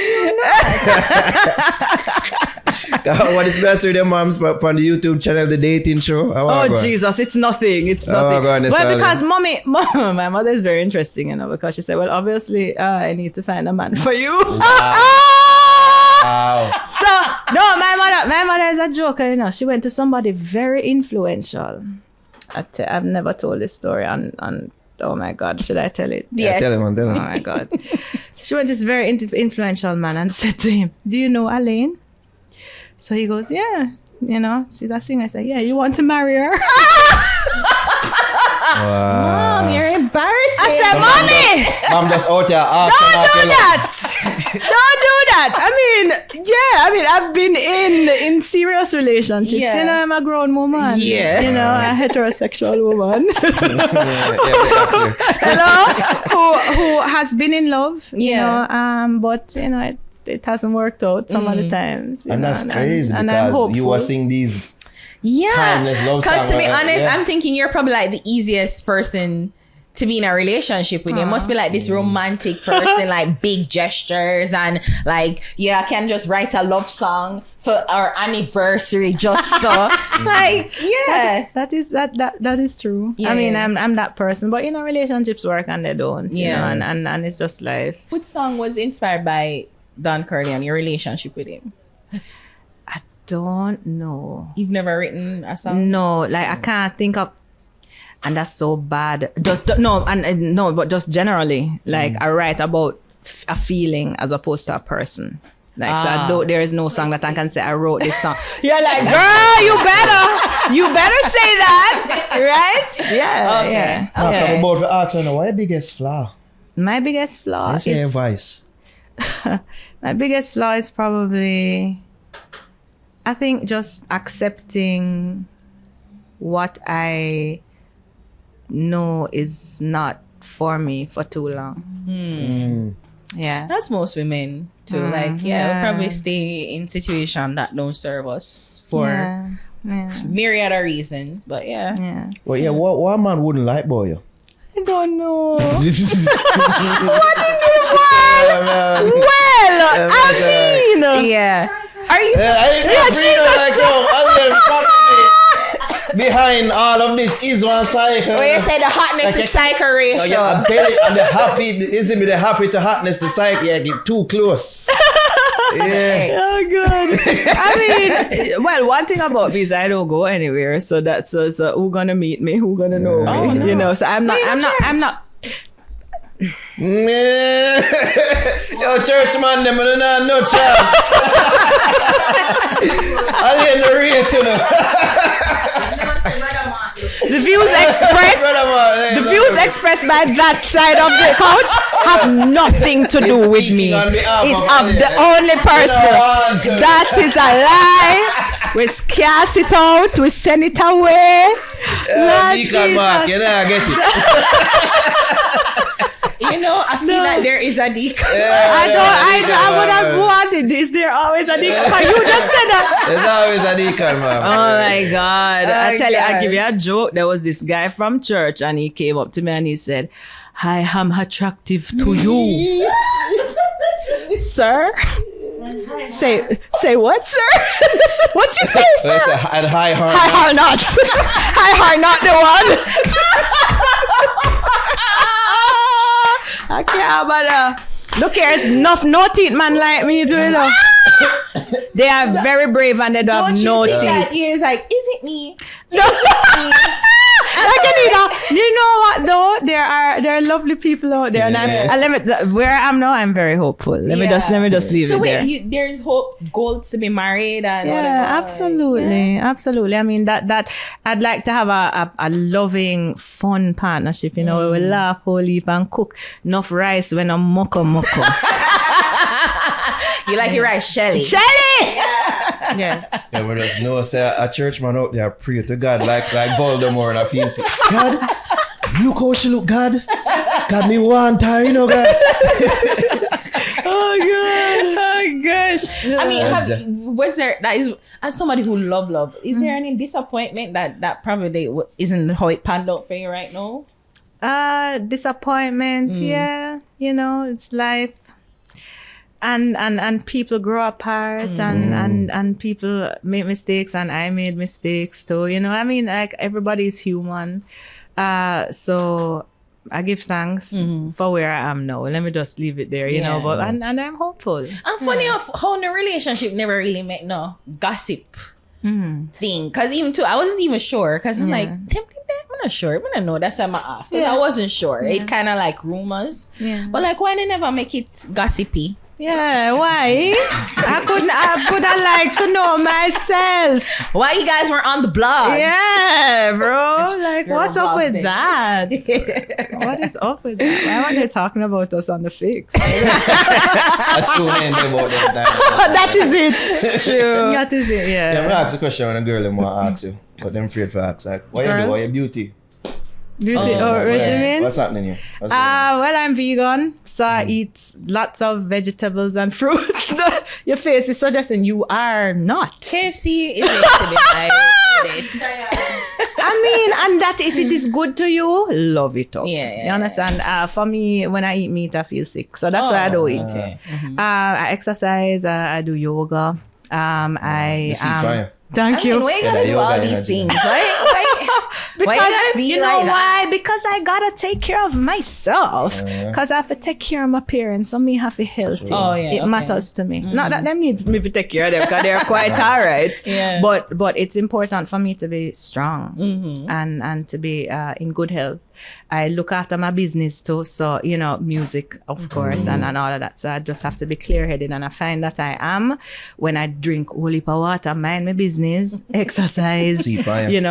A: What is best with your moms on the YouTube channel, the dating show?
C: Jesus, it's nothing. It's nothing. Well, because my mother is very interesting, you know, because she said, well, obviously, I need to find a man for you.
A: Wow.
C: So, no, my mother is a joker, you know. She went to somebody very influential. I've never told this story on oh my God, should I tell it?
A: Yes. Tell him.
C: Oh my God. So she went to this very influential man and said to him, do you know Alaine? So he goes, yeah, you know, she's a singer. I said, yeah, you want to marry her?
B: Mom, you're embarrassing.
C: I said, Mommy!
A: Mom just out there.
C: Don't do that. Don't do that. I've been in serious relationships.
B: Yeah.
C: You know, I'm a grown woman.
B: Yeah.
C: You know, a heterosexual woman. Hello? Who has been in love, you know, but, you know, it hasn't worked out some of the times.
A: And that's crazy because you were singing these timeless love songs.
B: Because to be honest, I'm thinking you're probably like the easiest person to be in a relationship with. You must be like this romantic person, like big gestures and like, I can just write a love song for our anniversary just so. Like,
C: That is true.
B: Yeah,
C: I mean, I'm that person, but you know, relationships work and they don't. You know, and it's just life.
B: Which song was inspired by Don Corleone, your relationship with him?
C: I don't know.
B: You've never written a song?
C: No, like I can't think of, and that's so bad. But just generally, like I write about a feeling as opposed to a person. Like so, there is no song that I can say I wrote this song. You're like, girl, you better say that, right? Yeah.
B: Okay.
A: I'm about to ask you now, what your biggest flaw?
C: My biggest flaw
A: is advice.
C: My biggest flaw is probably, I think, just accepting what I know is not for me for too long. Yeah,
B: that's most women too. We'll probably stay in situation that don't serve us for myriad of reasons. But
A: Well, what man wouldn't like boy?
C: I don't know. What
A: in
C: the world? Well, I mean,
B: are you?
A: She's like, behind all of this is one cycle.
B: Where you say the hotness is cycle ratio.
A: I'm telling you, and the happy, isn't me the happy to hotness, the cycle, yeah, get too close. Yeah.
C: Oh god. I mean, well, one thing about me is I don't go anywhere. So that's so who gonna meet me? Who gonna know me?
B: no.
C: You know. So I'm not.
A: Yo, church man, them don't no chance. I'll get the rate, you know.
C: The views expressed by that side of the couch have nothing to do with me. It's of the only person. That is a lie. We scarce it out. We send it away.
A: Deacon Mark, you know, I get it.
B: You know, I feel like there is a deacon.
C: I would have wanted this. There always a deacon. But you just said that.
A: There's always a deacon, man.
C: Oh my God. I tell you,
B: gosh.
C: I'll give you a joke. There was this guy from church and he came up to me and he said, I am attractive to you. Sir? Say what, sir? What you say, sir?
A: At high heart.
C: High heart not. High heart not the one. I can't, but look here, it's no teeth man like me too, you know. They are very brave and they don't have no teeth.
B: You're like, is it me?
C: You know what though? There are lovely people out there, and where I am now, I'm very hopeful. Let me just leave it there.
B: So there's hope, goals to be married and whatever.
C: Absolutely. I mean that I'd like to have a loving, fun partnership. You know, where we laugh, whole heap, and cook enough rice when I'm moko.
B: You like your rice, Shelly?
C: Yes.
A: Yeah, we just know, say a church man out there pray to God like Voldemort and a film say, God, look how she look, God. God, me want her, you know, God.
C: Oh gosh.
B: I mean, was there, that is, as somebody who love, is there any disappointment that probably isn't how it panned out for you right now?
C: Disappointment, yeah. You know, it's life. And people grow apart and people make mistakes and I made mistakes too. You know, I mean, like everybody's human. So I give thanks for where I am now. Let me just leave it there, you know. But and I'm hopeful.
B: And funny enough, how the relationship never really make no gossip thing. Cause even too, I wasn't even sure. Cause I'm like, I'm not sure. I'm not know. That's why I'm asked. I wasn't sure. It kind of like rumors. Yeah. But like, why they never make it gossipy?
C: Yeah, why? I could have liked to know myself.
B: Why you guys weren't on the blog?
C: Yeah, bro. Like, what's up with that? What is up with that? Why weren't they talking about us on the fix?
A: I tune in about that.
C: That is it. True. That is it,
A: Yeah, I'm going to ask a question when a girl them want to ask you. But them afraid to ask. Like, what you do? Why you beauty?
C: Beauty, what do you mean?
A: What's happening here?
C: Well, I'm vegan, so I eat lots of vegetables and fruits. Your face is suggesting you are not.
B: KFC is it.
C: I mean, and that if it is good to you, love it up.
B: Yeah.
C: You understand? For me, when I eat meat, I feel sick. So that's why I don't eat. I exercise, I do yoga. Thank you.
B: Why you gotta do all these things? Why you gotta be like that?
C: Why? Because I gotta take care of myself. Because I have to take care of my parents, so me have to healthy.
B: Oh yeah,
C: it matters to me. Not that them need me to take care of them because they're quite alright.
B: Yeah.
C: But it's important for me to be strong and to be in good health. I look after my business too, so you know, music of course and all of that. So I just have to be clear-headed, and I find that I am when I drink whole heap of water, mind my business, exercise, sleep, sleep, you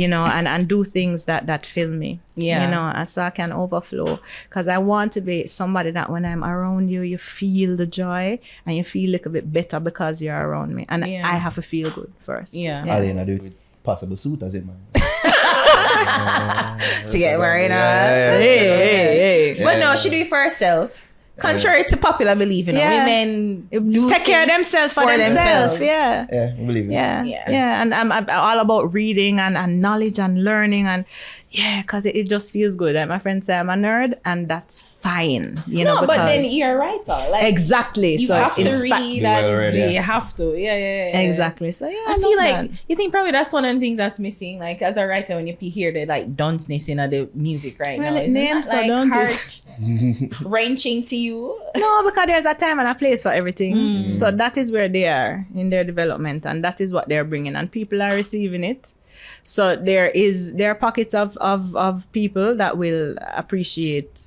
C: know, and do things that fill me. Yeah. You know, and so I can overflow. Because I want to be somebody that when I'm around you, you feel the joy and you feel a little bit better because you're around me. And I have to feel good first.
B: Yeah.
A: Alaine, I do it with possible suit as it, man.
B: To get married.
C: Hey.
B: But no, she do it for herself. Contrary to popular belief, you know, women do
C: take care of themselves for themselves. Yeah.
A: Yeah, I believe it.
C: Yeah. And I'm all about reading and knowledge and learning. And, yeah, because it just feels good. Like my friends say I'm a nerd, and that's fine, you know.
B: No, but then
C: because-
B: you're a writer. Like,
C: exactly.
B: you
C: so
B: have to
C: it's
B: read
A: well
B: and
A: read, yeah.
B: you have to. Yeah.
C: exactly. So yeah,
B: I feel
C: love
B: like
C: that.
B: you think probably that's one of the things that's missing. Like as a writer, when you hear the like dunceness in the music right
C: Well,
B: now,
C: it
B: isn't
C: names
B: that
C: so
B: like
C: don't
B: heart wrenching to you?
C: No, because there's a time and a place for everything. So that is where they are in their development, and that is what they're bringing, and people are receiving it. So there are pockets of people that will appreciate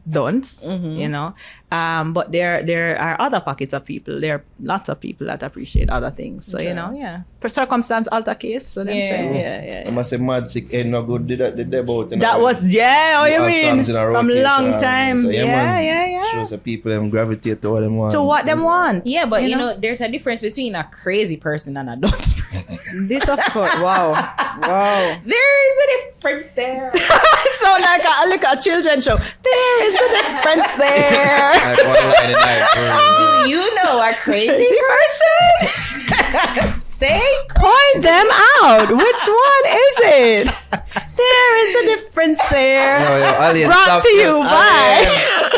C: don'ts, you know, but there are other pockets of people. There are lots of people that appreciate other things. So you know, yeah, for circumstance alter case. So then say,
A: I must say, Mad Sick Ed no good. Did that about?
C: That was how you
A: have
C: mean
A: songs in a
C: from
A: rotation
C: long
A: and
C: time.
A: so,
C: Yeah.
A: Shows that people them gravitate to what them want.
C: To what them want.
B: Yeah, but you know, there's a difference between a crazy person and a dunce person.
C: This of course. Wow.
B: There is a difference there.
C: It sounds like a children's show. There is a difference there.
A: Like one line in there.
B: Do you know a crazy person? Say,
C: Point them out. Which one is it? There is a difference there.
A: Yo, Alien,
C: Brought
A: stop
C: to
A: it.
C: you by.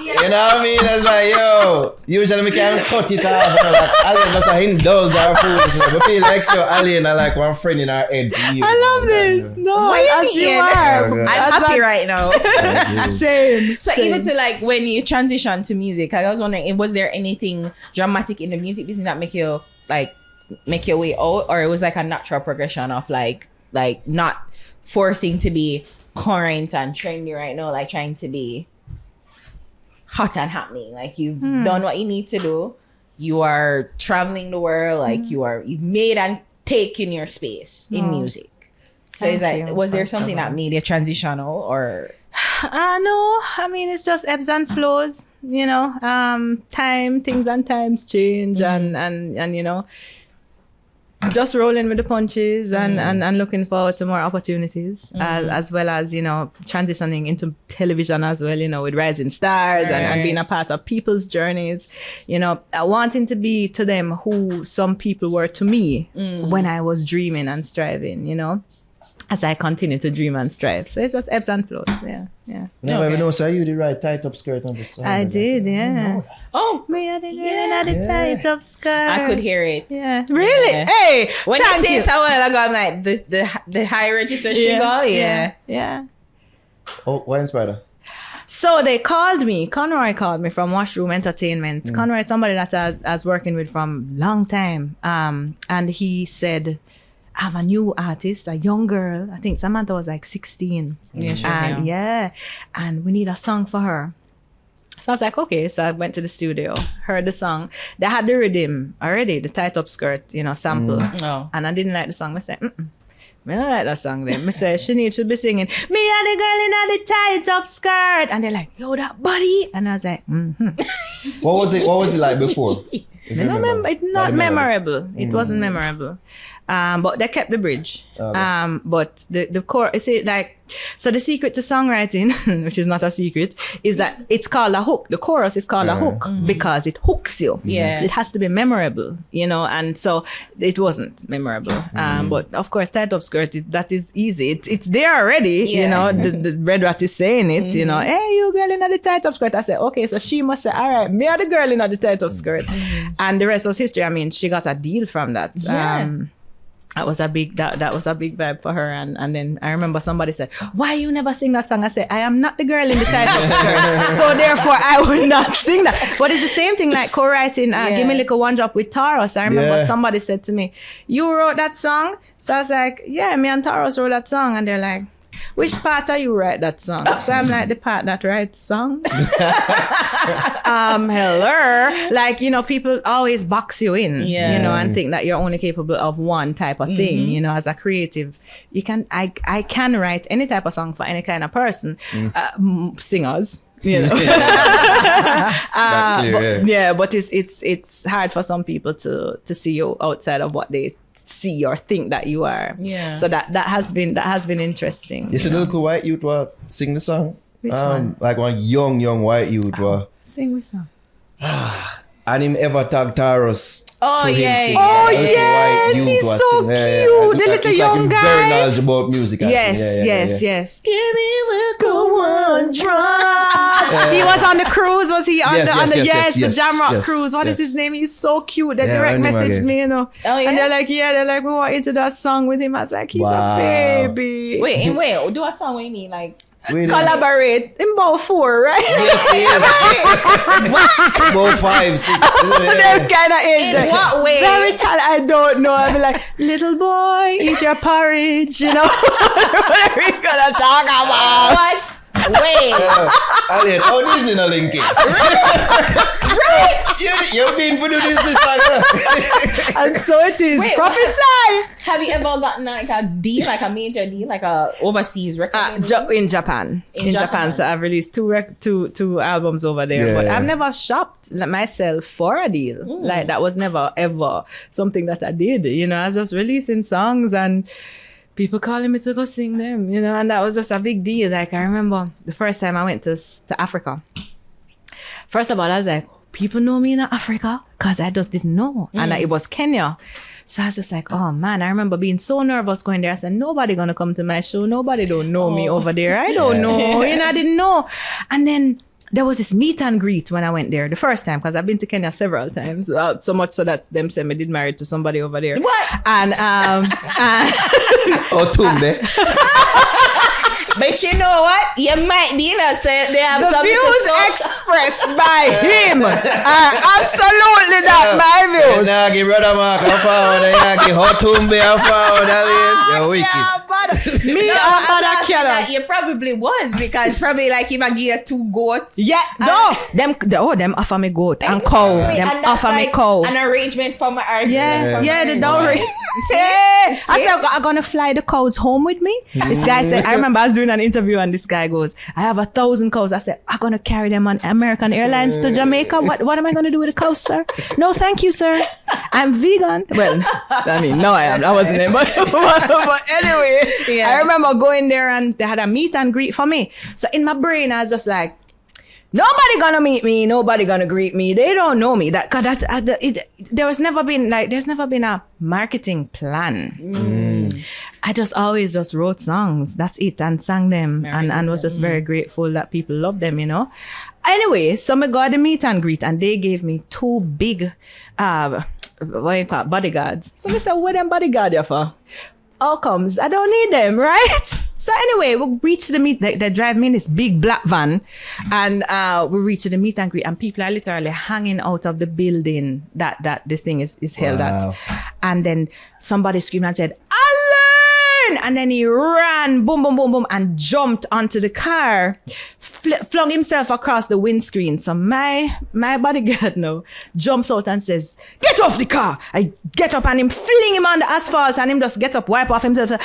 A: You know what I mean? It's like, yo, usually we can cut it off. You know, like, Alien just indulge our foolishness. We feel like so Alien are like one friend in our head.
C: I love this. No,
B: What you
C: as you
B: mean?
C: are.
A: I'm
B: I'm happy right now.
C: Same.
B: So
C: same.
B: even to like when you transition to music, I was wondering, was there anything dramatic in the music business that make your way out, or it was like a natural progression of like not forcing to be current and trendy right now, like trying to be hot and happening, like you've done what you need to do, you are traveling the world, like you've made and taken your space in music. So it's
C: Thank
B: like,
C: you.
B: was there something that made it transitional, or
C: No, I mean it's just ebbs and flows, you know. Things and times change, and you know, just rolling with the punches and looking forward to more opportunities, as well as, you know, transitioning into television as well, you know, with Rising Stars and being a part of people's journeys, you know, wanting to be to them who some people were to me when I was dreaming and striving, you know, as I continue to dream and strive. So it's just ebbs and flows. Yeah.
A: No, I know, so you did right tight up skirt on the song.
C: I did, yeah.
B: oh,
C: Me and the girl in the tight up skirt.
B: I could hear it.
C: Yeah. Really?
B: Yeah.
C: Hey,
B: When you
C: thank
B: say it a while ago, I'm like the high register she go,
C: Yeah.
A: Oh, what inspired her?
C: So they called me. Conroy called me from Washroom Entertainment. Conroy is somebody that I was working with from long time. And he said, I have a new artist, a young girl. I think Samantha was like 16.
B: Yeah, she was
C: and
B: young.
C: yeah, and we need a song for her. So I was like, okay. So I went to the studio, heard the song. They had the rhythm already, the tight up skirt, you know, sample.
B: Oh.
C: And I didn't like the song. I said, I don't like that song then. I said, she needs to be singing, me and the girl in the tight up skirt. And they're like, yo, that body. And I was like,
A: What was it like before? If you remember.
C: It's not
A: Like
C: memorable. It wasn't memorable. But they kept the bridge.
A: Okay.
C: But the core, you see, like, so the secret to songwriting, which is not a secret, is that it's called a hook. The chorus is called a hook because it hooks you.
B: Yeah.
C: It has to be memorable, you know, and so it wasn't memorable. But of course, tight up skirt, that is easy. It's there already, you know, the Red Rat is saying it, you know, hey, you girl in the tight up skirt. I said, okay, so she must say, all right, me are the girl in the tight up skirt. And the rest was history. I mean, she got a deal from that.
B: Yeah.
C: That was a big vibe for her, and then I remember somebody said, why you never sing that song? I said, I am not the girl in the tight up skirt, so therefore I would not sing that. But it's the same thing like co-writing Give Me Little One Drop with Taurus. I remember somebody said to me, you wrote that song? So I was like, yeah, me and Taurus wrote that song. And they're like, which part are you write that song? So I'm like, the part that writes song. Hello. Like, you know, people always box you in, you know, and think that you're only capable of one type of thing, you know, as a creative. I can write any type of song for any kind of person, singers. You know, but it's hard for some people to see you outside of what they see or think that you are. Yeah. So that has been interesting.
A: You see the little white youth were sing the song?
C: Which one?
A: Like one young white youth were
C: Sing with song.
A: And him ever tag Taros.
B: Oh,
A: to him
B: yeah,
A: sing.
B: yeah.
C: Oh,
A: Like,
C: yes,
A: white
C: he's
A: youth was
C: so
A: singing.
C: cute. The little
A: Look
C: young
A: him
C: guy.
A: very knowledgeable about music. and
C: Yes,
A: sing.
C: yes.
A: Give me the good one.
C: He was on the cruise, was he? On
A: Yes,
C: the
A: yes,
C: the
A: yes,
C: Jamrock
A: yes,
C: cruise. What is
A: yes.
C: his name? He's so cute. They
A: Yeah,
C: direct
A: I know him
C: messaged
A: again.
C: me, you know.
B: Oh, yeah?
C: And they're like, we want you to do a song with him. I was like, he's
A: Wow.
C: a baby.
B: Wait, do a song with me, like.
A: Wait,
C: Collaborate in about 4, right?
A: Yes, yes. About 5, 6.
C: Them kind of age.
B: In what way?
C: Very I don't know. I'll be like, little boy, eat your porridge, you know. What are we gonna talk about?
B: What? Wait.
A: Alaine, how Disney not link it? Right? You've been for the Disney song.
C: And so it is.
B: Wait,
C: Prophesy.
B: Have you ever gotten like a deal, like a major deal, like a overseas record?
C: In Japan. In Japan. So I've released two albums over there.
A: Yeah,
C: but
A: yeah.
C: I've never shopped myself for a deal. Like that was never ever something that I did. You know, I was just releasing songs and people calling me to go sing them, you know, and that was just a big deal. Like I remember the first time I went to Africa. First of all, I was like, people know me in Africa? Because I just didn't know. And it was Kenya. So I was just like, oh man, I remember being so nervous going there. I said, nobody gonna come to my show. Nobody don't know me over there. I don't know. You know, I didn't know. And then there was this meet and greet when I went there the first time, because I've been to Kenya several times, so much so that them said me did married to somebody over there.
B: What?
C: And
A: Oh, Tumbe.
B: But you know what? You might be innocent. They have
C: the
B: some
C: views expressed by him are absolutely not my views.
A: Nagi, brother Mark, how far would I give Hot Tumbe, how far would I You're wicked.
C: Me,
B: No,
C: I'm
B: I'm
C: bad
B: not
C: at
B: saying that
C: Canada.
B: you probably was, because probably like if I give you 2 goats.
C: Yeah, no, them offer me goat and cow. Them
B: And that's
C: offer me
B: like
C: cow.
B: an arrangement from my argument.
C: Yeah, the dowry. I said, I'm gonna fly the cows home with me. This guy said, I remember I was doing an interview and this guy goes, I have 1,000 cows. I said, I'm gonna carry them on American Airlines to Jamaica. What am I gonna do with the cows, sir? No, thank you, sir. I'm vegan. Well, I mean, no, I am. I wasn't there. But anyway,
B: Yeah.
C: I remember going there and they had a meet and greet for me. So in my brain, I was just like, nobody gonna meet me. Nobody gonna greet me. They don't know me. There's never been a marketing plan. I just always just wrote songs. That's it, and sang them, and was just very grateful that people loved them. You know. Anyway, so I got the meet and greet, and they gave me 2 big, what you call it, bodyguards. So I said, "What them bodyguard you for?" All comes, I don't need them, right? So anyway, we reached the meet. They drive me in this big black van, and we reached the meet and greet, and people are literally hanging out of the building that the thing is held at. And then somebody screamed and said, Alaine! And then he ran, boom, boom, boom, boom, and jumped onto the car, flung himself across the windscreen. So my bodyguard now jumps out and says, get off the car. I get up and him fling him on the asphalt, and him just get up, wipe off himself. Alaine!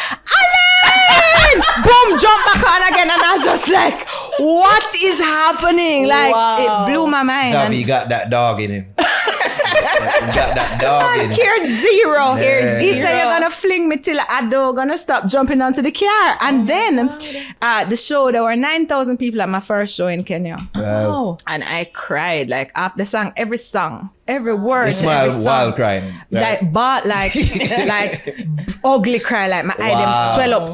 C: Boom, jump back on again. And I was just like, what is happening? Like, it blew my mind.
A: Javi got that dog in him. He got that dog in him.
C: Cared zero.
A: Yeah.
C: He said, you're gonna fling me till I don't gonna stop jumping onto the car. And then the show, there were 9,000 people at my first show in Kenya.
A: Wow.
C: And I cried like after the song, every word.
A: You smile while crying. Right?
C: Like ugly cry, like my eye them swell up.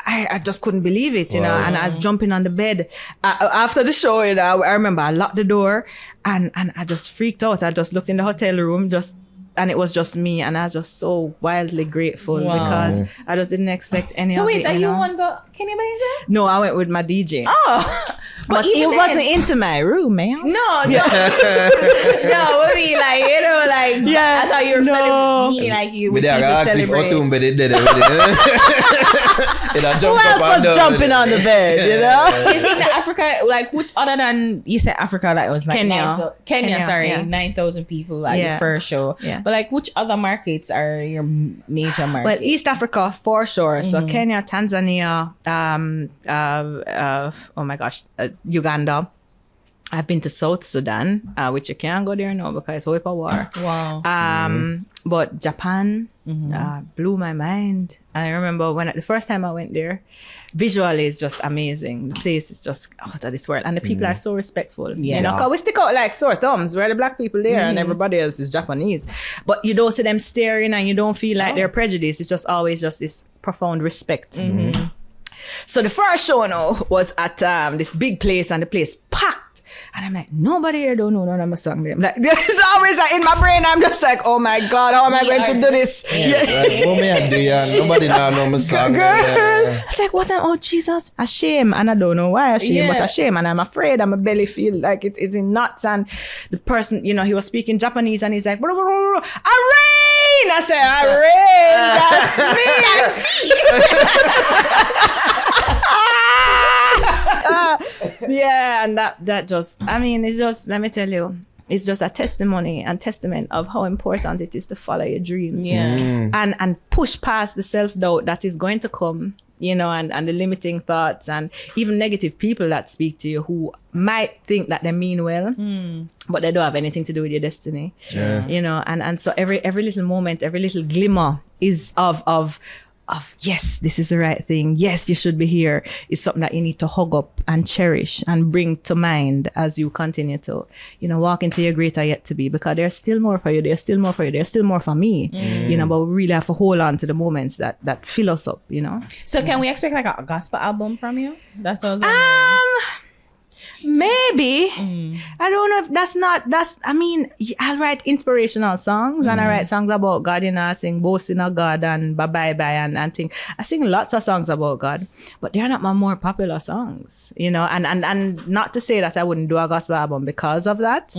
C: I just couldn't believe it, you know. And I was jumping on the bed after the show. You know, I remember I locked the door and I just freaked out. I just looked in the hotel room, and it was just me, and I was just so wildly grateful because I just didn't expect any of it.
B: So wait,
C: you know?
B: one go Kenya by yourself?
C: No, I went with my DJ.
B: Oh,
C: But it wasn't into my room, man.
B: No, no, I mean, like, you know, like,
C: Yeah,
B: I thought you were
C: no.
B: celebrating me, like you would
A: But
B: people
A: I asked if
B: celebrate.
A: Otumbe did it.
C: Who else was jumping on the bed, you know?
B: You think that Africa, like, which other than you said Africa, like it was like
C: Kenya.
B: Kenya, sorry,
C: yeah.
B: 9,000 people, like
C: Yeah.
B: the first show.
C: Yeah.
B: But like, which other markets are your major markets?
C: Well, East Africa for sure. So Kenya, Tanzania, oh my gosh, Uganda, I've been to South Sudan, which you can't go there now because it's open war.
B: Wow.
C: But Japan blew my mind. I remember when the first time I went there, visually it's just amazing. The place is just out of this world, and the people are so respectful.
B: Yes.
C: You know, cause we stick out like sore thumbs. We're the black people there, and everybody else is Japanese. But you don't see them staring, and you don't feel like they're prejudiced. It's just always just this profound respect. So the first show was at this big place, and the place packed. And I'm like, nobody here don't know none of my song. Like, there's always in my brain, I'm just like, oh my God, how am I going to do this?
A: What may I do? Nobody know my song.
C: Girl. I was like, what? Oh, Jesus. A shame. And I don't know why a shame, but a shame. And I'm afraid, and my belly feel like it's in knots. And the person, you know, he was speaking Japanese, and he's like, Arain! I said, Arain, that's me. Yeah, and that just, I mean, it's just, let me tell you, it's just a testimony and testament of how important it is to follow your dreams. And push past the self-doubt that is going to come, you know, and the limiting thoughts and even negative people that speak to you who might think that they mean well, but they don't have anything to do with your destiny. You know, and so every little moment, every little glimmer is of yes, this is the right thing. Yes, you should be here. It's something that you need to hug up and cherish and bring to mind as you continue to, you know, walk into your greater yet to be, because there's still more for you. There's still more for you. There's still more for me, you know, but we really have to hold on to the moments that fill us up, you know.
B: So can we expect like a gospel album from you? That's what I was wondering.
C: Maybe. I don't know if I mean, I'll write inspirational songs and I write songs about God, you know, I sing boasting of God and bye and things. I sing lots of songs about God, but they're not my more popular songs, you know, and not to say that I wouldn't do a gospel album because of that.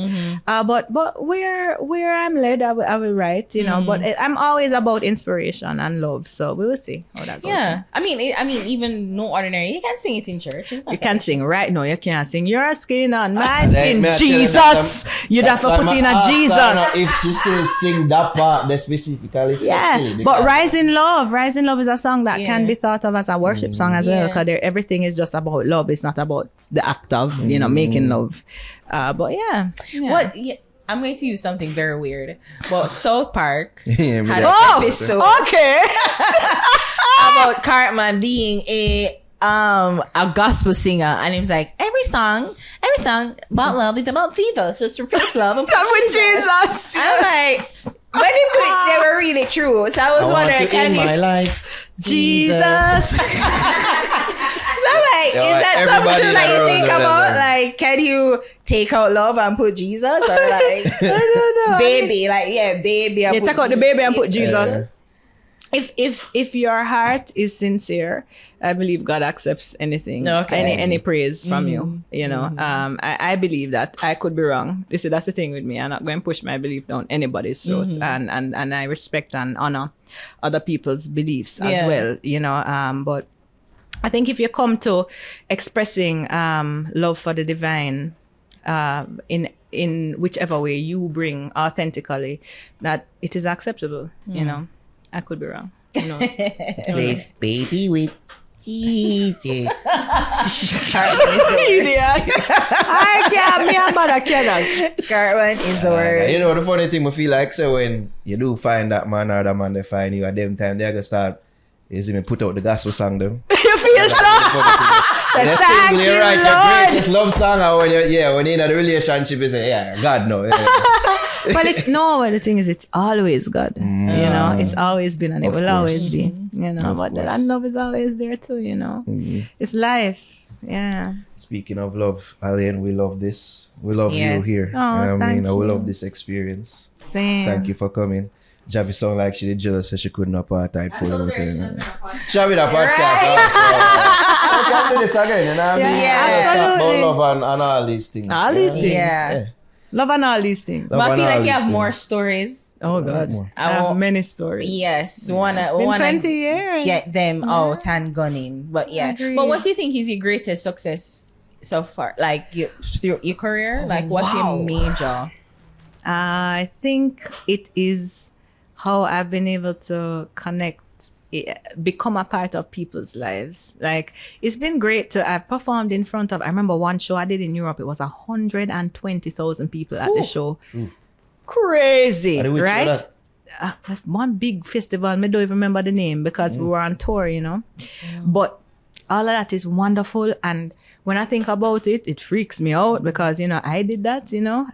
C: But where I'm led, I will write, you know, but I'm always about inspiration and love. So we will see how that goes.
B: Yeah. I mean, even no ordinary, you can sing it in church.
C: You can sing right now. You can't sing your skin on my skin, Jesus. You'd have to put in a Jesus.
A: If she still sing that part, that specifically sexy.
C: But Rise in Love is a song that can be thought of as a worship song as well, because everything is just about love. It's not about the act of, you know, making love. But yeah.
B: What? Yeah. I'm going to use something very weird. Well, South Park had an episode about Cartman being a gospel singer, and he was like, every song about love is about fever, so it's replace love and put with Jesus. I'm like, but they were really true, so I was wondering, can you,
A: my life,
C: Jesus.
B: So like, is that something that you think about? Like, can you take out love and put Jesus, or like, I don't know, baby, like baby,
C: you take out the baby and put Jesus. If your heart is sincere, I believe God accepts anything, any praise from you. You know, I believe that. I could be wrong. That's the thing with me. I'm not going to push my belief down anybody's throat, and I respect and honor other people's beliefs as well. You know, but I think if you come to expressing love for the divine, in whichever way you bring authentically, that it is acceptable. You know. I could be wrong. Who knows?
A: Place baby with Jesus.
B: Cartman is the word.
A: You know the funny thing I feel like, so when you do find that man or that man they find you at them time, they're gonna start put out the gospel song them.
C: You feel so?
A: Thank you, Lord. Your greatest love song, or when you're in a relationship, you say, God no.
C: But the thing is, it's always God. You know, it's always been and it will always be. You know, but that love is always there too, you know. It's life. Yeah.
A: Speaking of love, Alaine, we love this. We love you here.
C: Oh, you know what I mean?
A: We love this experience.
C: Same.
A: Thank you for coming. Javi sound like she did jealous, so she couldn't apartheid for you. She have a podcast. We can do this again, you know what I mean?
C: Absolutely.
A: About love and all these things.
C: All these things. Love and all these things.
B: But I feel like you have more stories.
C: Oh God, I have many stories.
B: Yes,
C: It's been 20 years.
B: Get them out and gunning. But but what do you think is your greatest success so far? Like through your career, like what's your major?
C: I think it is how I've been able to connect become a part of people's lives. Like, it's been great to have performed in front of, I remember one show I did in Europe, it was 120,000 people at the show. Crazy, right? One big festival, I don't even remember the name because we were on tour, you know. But all of that is wonderful, and when I think about it, it freaks me out because, you know, I did that, you know,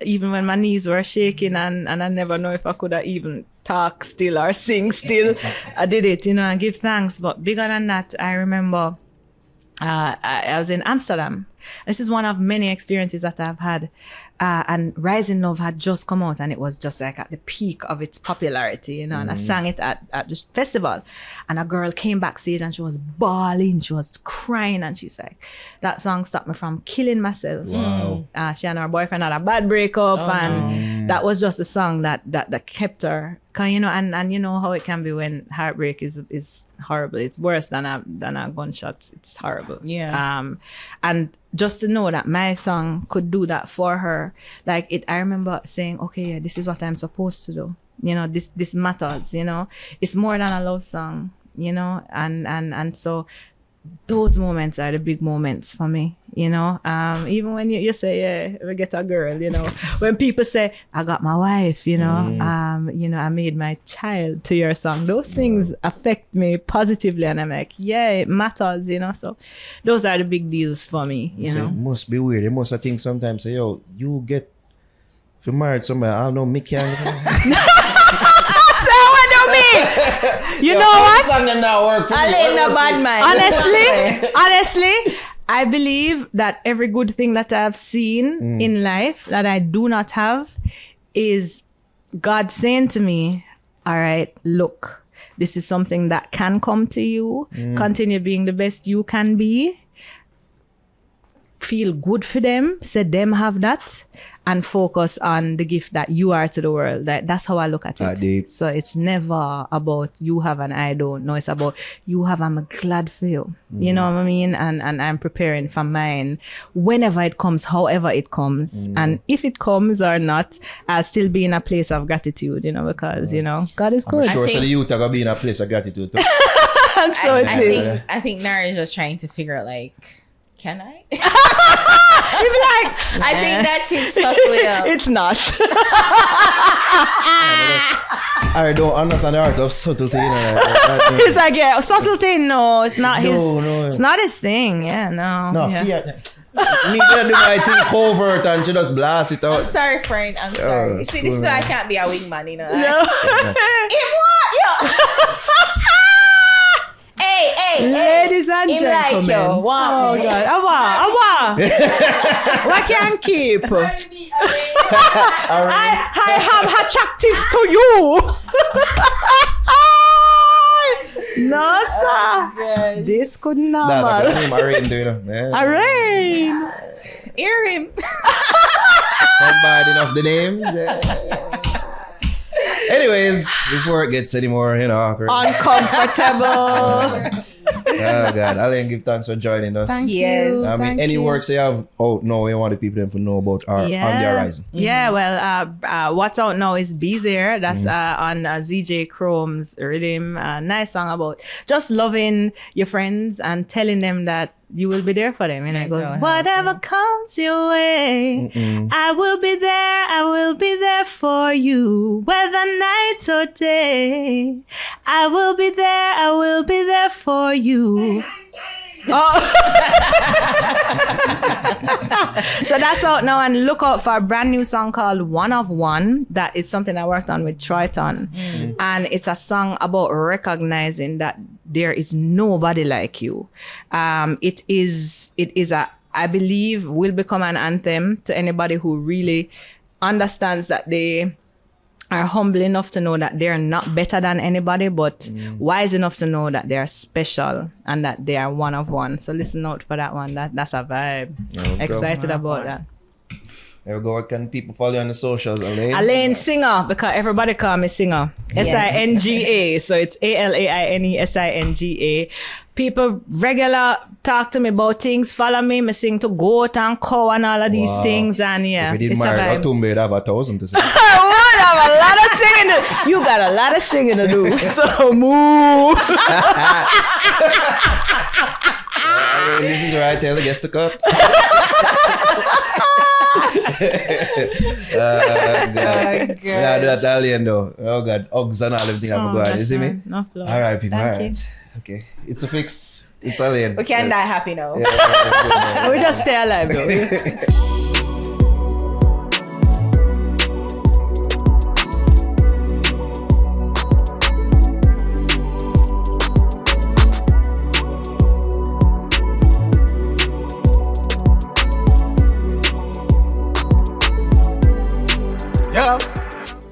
C: even when my knees were shaking and I never know if I could have even talk still or sing still. I did it, you know, and give thanks. But bigger than that, I remember I was in Amsterdam. This is one of many experiences that I've had. And Rising Love had just come out, and it was just like at the peak of its popularity, you know, and I sang it at this festival. And a girl came backstage and she was bawling, she was crying, and she's like, that song stopped me from killing myself.
A: Wow.
C: She and her boyfriend had a bad breakup, and that was just a song that kept her. You know, and you know how it can be when heartbreak is horrible. It's worse than a gunshot. It's horrible.
B: Yeah.
C: And just to know that my song could do that for her, like I remember saying, okay, yeah, this is what I'm supposed to do. You know, this matters. You know, it's more than a love song. You know, and so those moments are the big moments for me, you know. Even when you say, yeah, we get a girl, you know, when people say, I got my wife, you know, you know, I made my child to your song, those things affect me positively, and I'm like, yeah, it matters, you know. So those are the big deals for me, you know.
A: It must be weird. It must, I think sometimes say, yo, you get, if you married somebody, I don't know, Mickey and
C: you know what?
B: Alaine no bad man.
C: Honestly, I believe that every good thing that I've seen in life that I do not have is God saying to me, all right, look, this is something that can come to you. Continue being the best you can be. Feel good for them, say them have that, and focus on the gift that you are to the world. That's how I look at it.
A: Deep.
C: So it's never about you have and I don't. No, it's about you have, I'm glad for you. You know what I mean? And I'm preparing for mine whenever it comes, however it comes. And if it comes or not, I'll still be in a place of gratitude, you know, because, you know, God is good.
A: I'm sure so the youth are going to be in a place of gratitude too.
C: And so
B: I think Nara is just trying to figure out, like, can I? I think that's his stuff with
C: It's not.
A: I don't understand the art of subtlety.
C: It's like, yeah, subtlety, no, it's not his.
A: No.
C: It's not his thing. Yeah, no.
A: No,
C: yeah.
A: fear. Me gonna do my thing covert and she just blast it out.
B: I'm sorry, friend. I'm sorry. You see, this is why I can't be a wingman, you know.
C: No.
B: Hey,
C: ladies and
B: him
C: gentlemen.
B: like, yo, wow.
C: Oh God, awa. What can keep? I have attractive to you. No, sir. This could not.
A: That's like Alaine, do you know?
C: Alaine.
B: Hear him.
A: Not bad enough the names. Anyways, before it gets any more, you know,
C: uncomfortable.
A: Oh God, Alaine, give thanks for joining us.
C: Thank you.
A: I mean, any works you have out now you want the people to know about are on the horizon?
C: Yeah, well, what's out now is Be There. That's on ZJ Chrome's rhythm. Nice song about just loving your friends and telling them that you will be there for them. And it goes, whatever comes your way, I will be there. I will be there for you, whether night or day. I will be there. I will be there for you. So that's out now, and look out for a brand new song called One of One. That is something I worked on with Triton, and it's a song about recognizing that there is nobody like you. It is I believe will become an anthem to anybody who really understands that they are humble enough to know that they're not better than anybody, but wise enough to know that they're special and that they are one of one. So listen out for that one. That's a vibe. Excited about that.
A: There we go. Where can people follow you on the socials, Alaine?
C: Alaine Singer, because everybody call me Singer. Singa. So it's ALAINE SINGA. People regular talk to me about things, follow me. I sing to goat and cow and all of these things. And yeah,
A: if you did
C: it's
A: marry
C: a vibe.
A: Otumbe, you'd have 1,000 to say.
C: I would have a lot of singing. You got a lot of singing to do. So move.
A: This is where I tell the guest to cut. God. Yeah, do that Italian though. Oh God, Uggs and all everything I forgot. You see me?
C: No flow.
A: All right, people.
C: Thank
A: All right. Okay, it's a fix. It's Alaine.
B: We can die happy now.
A: Yeah,
C: We just stay alive though.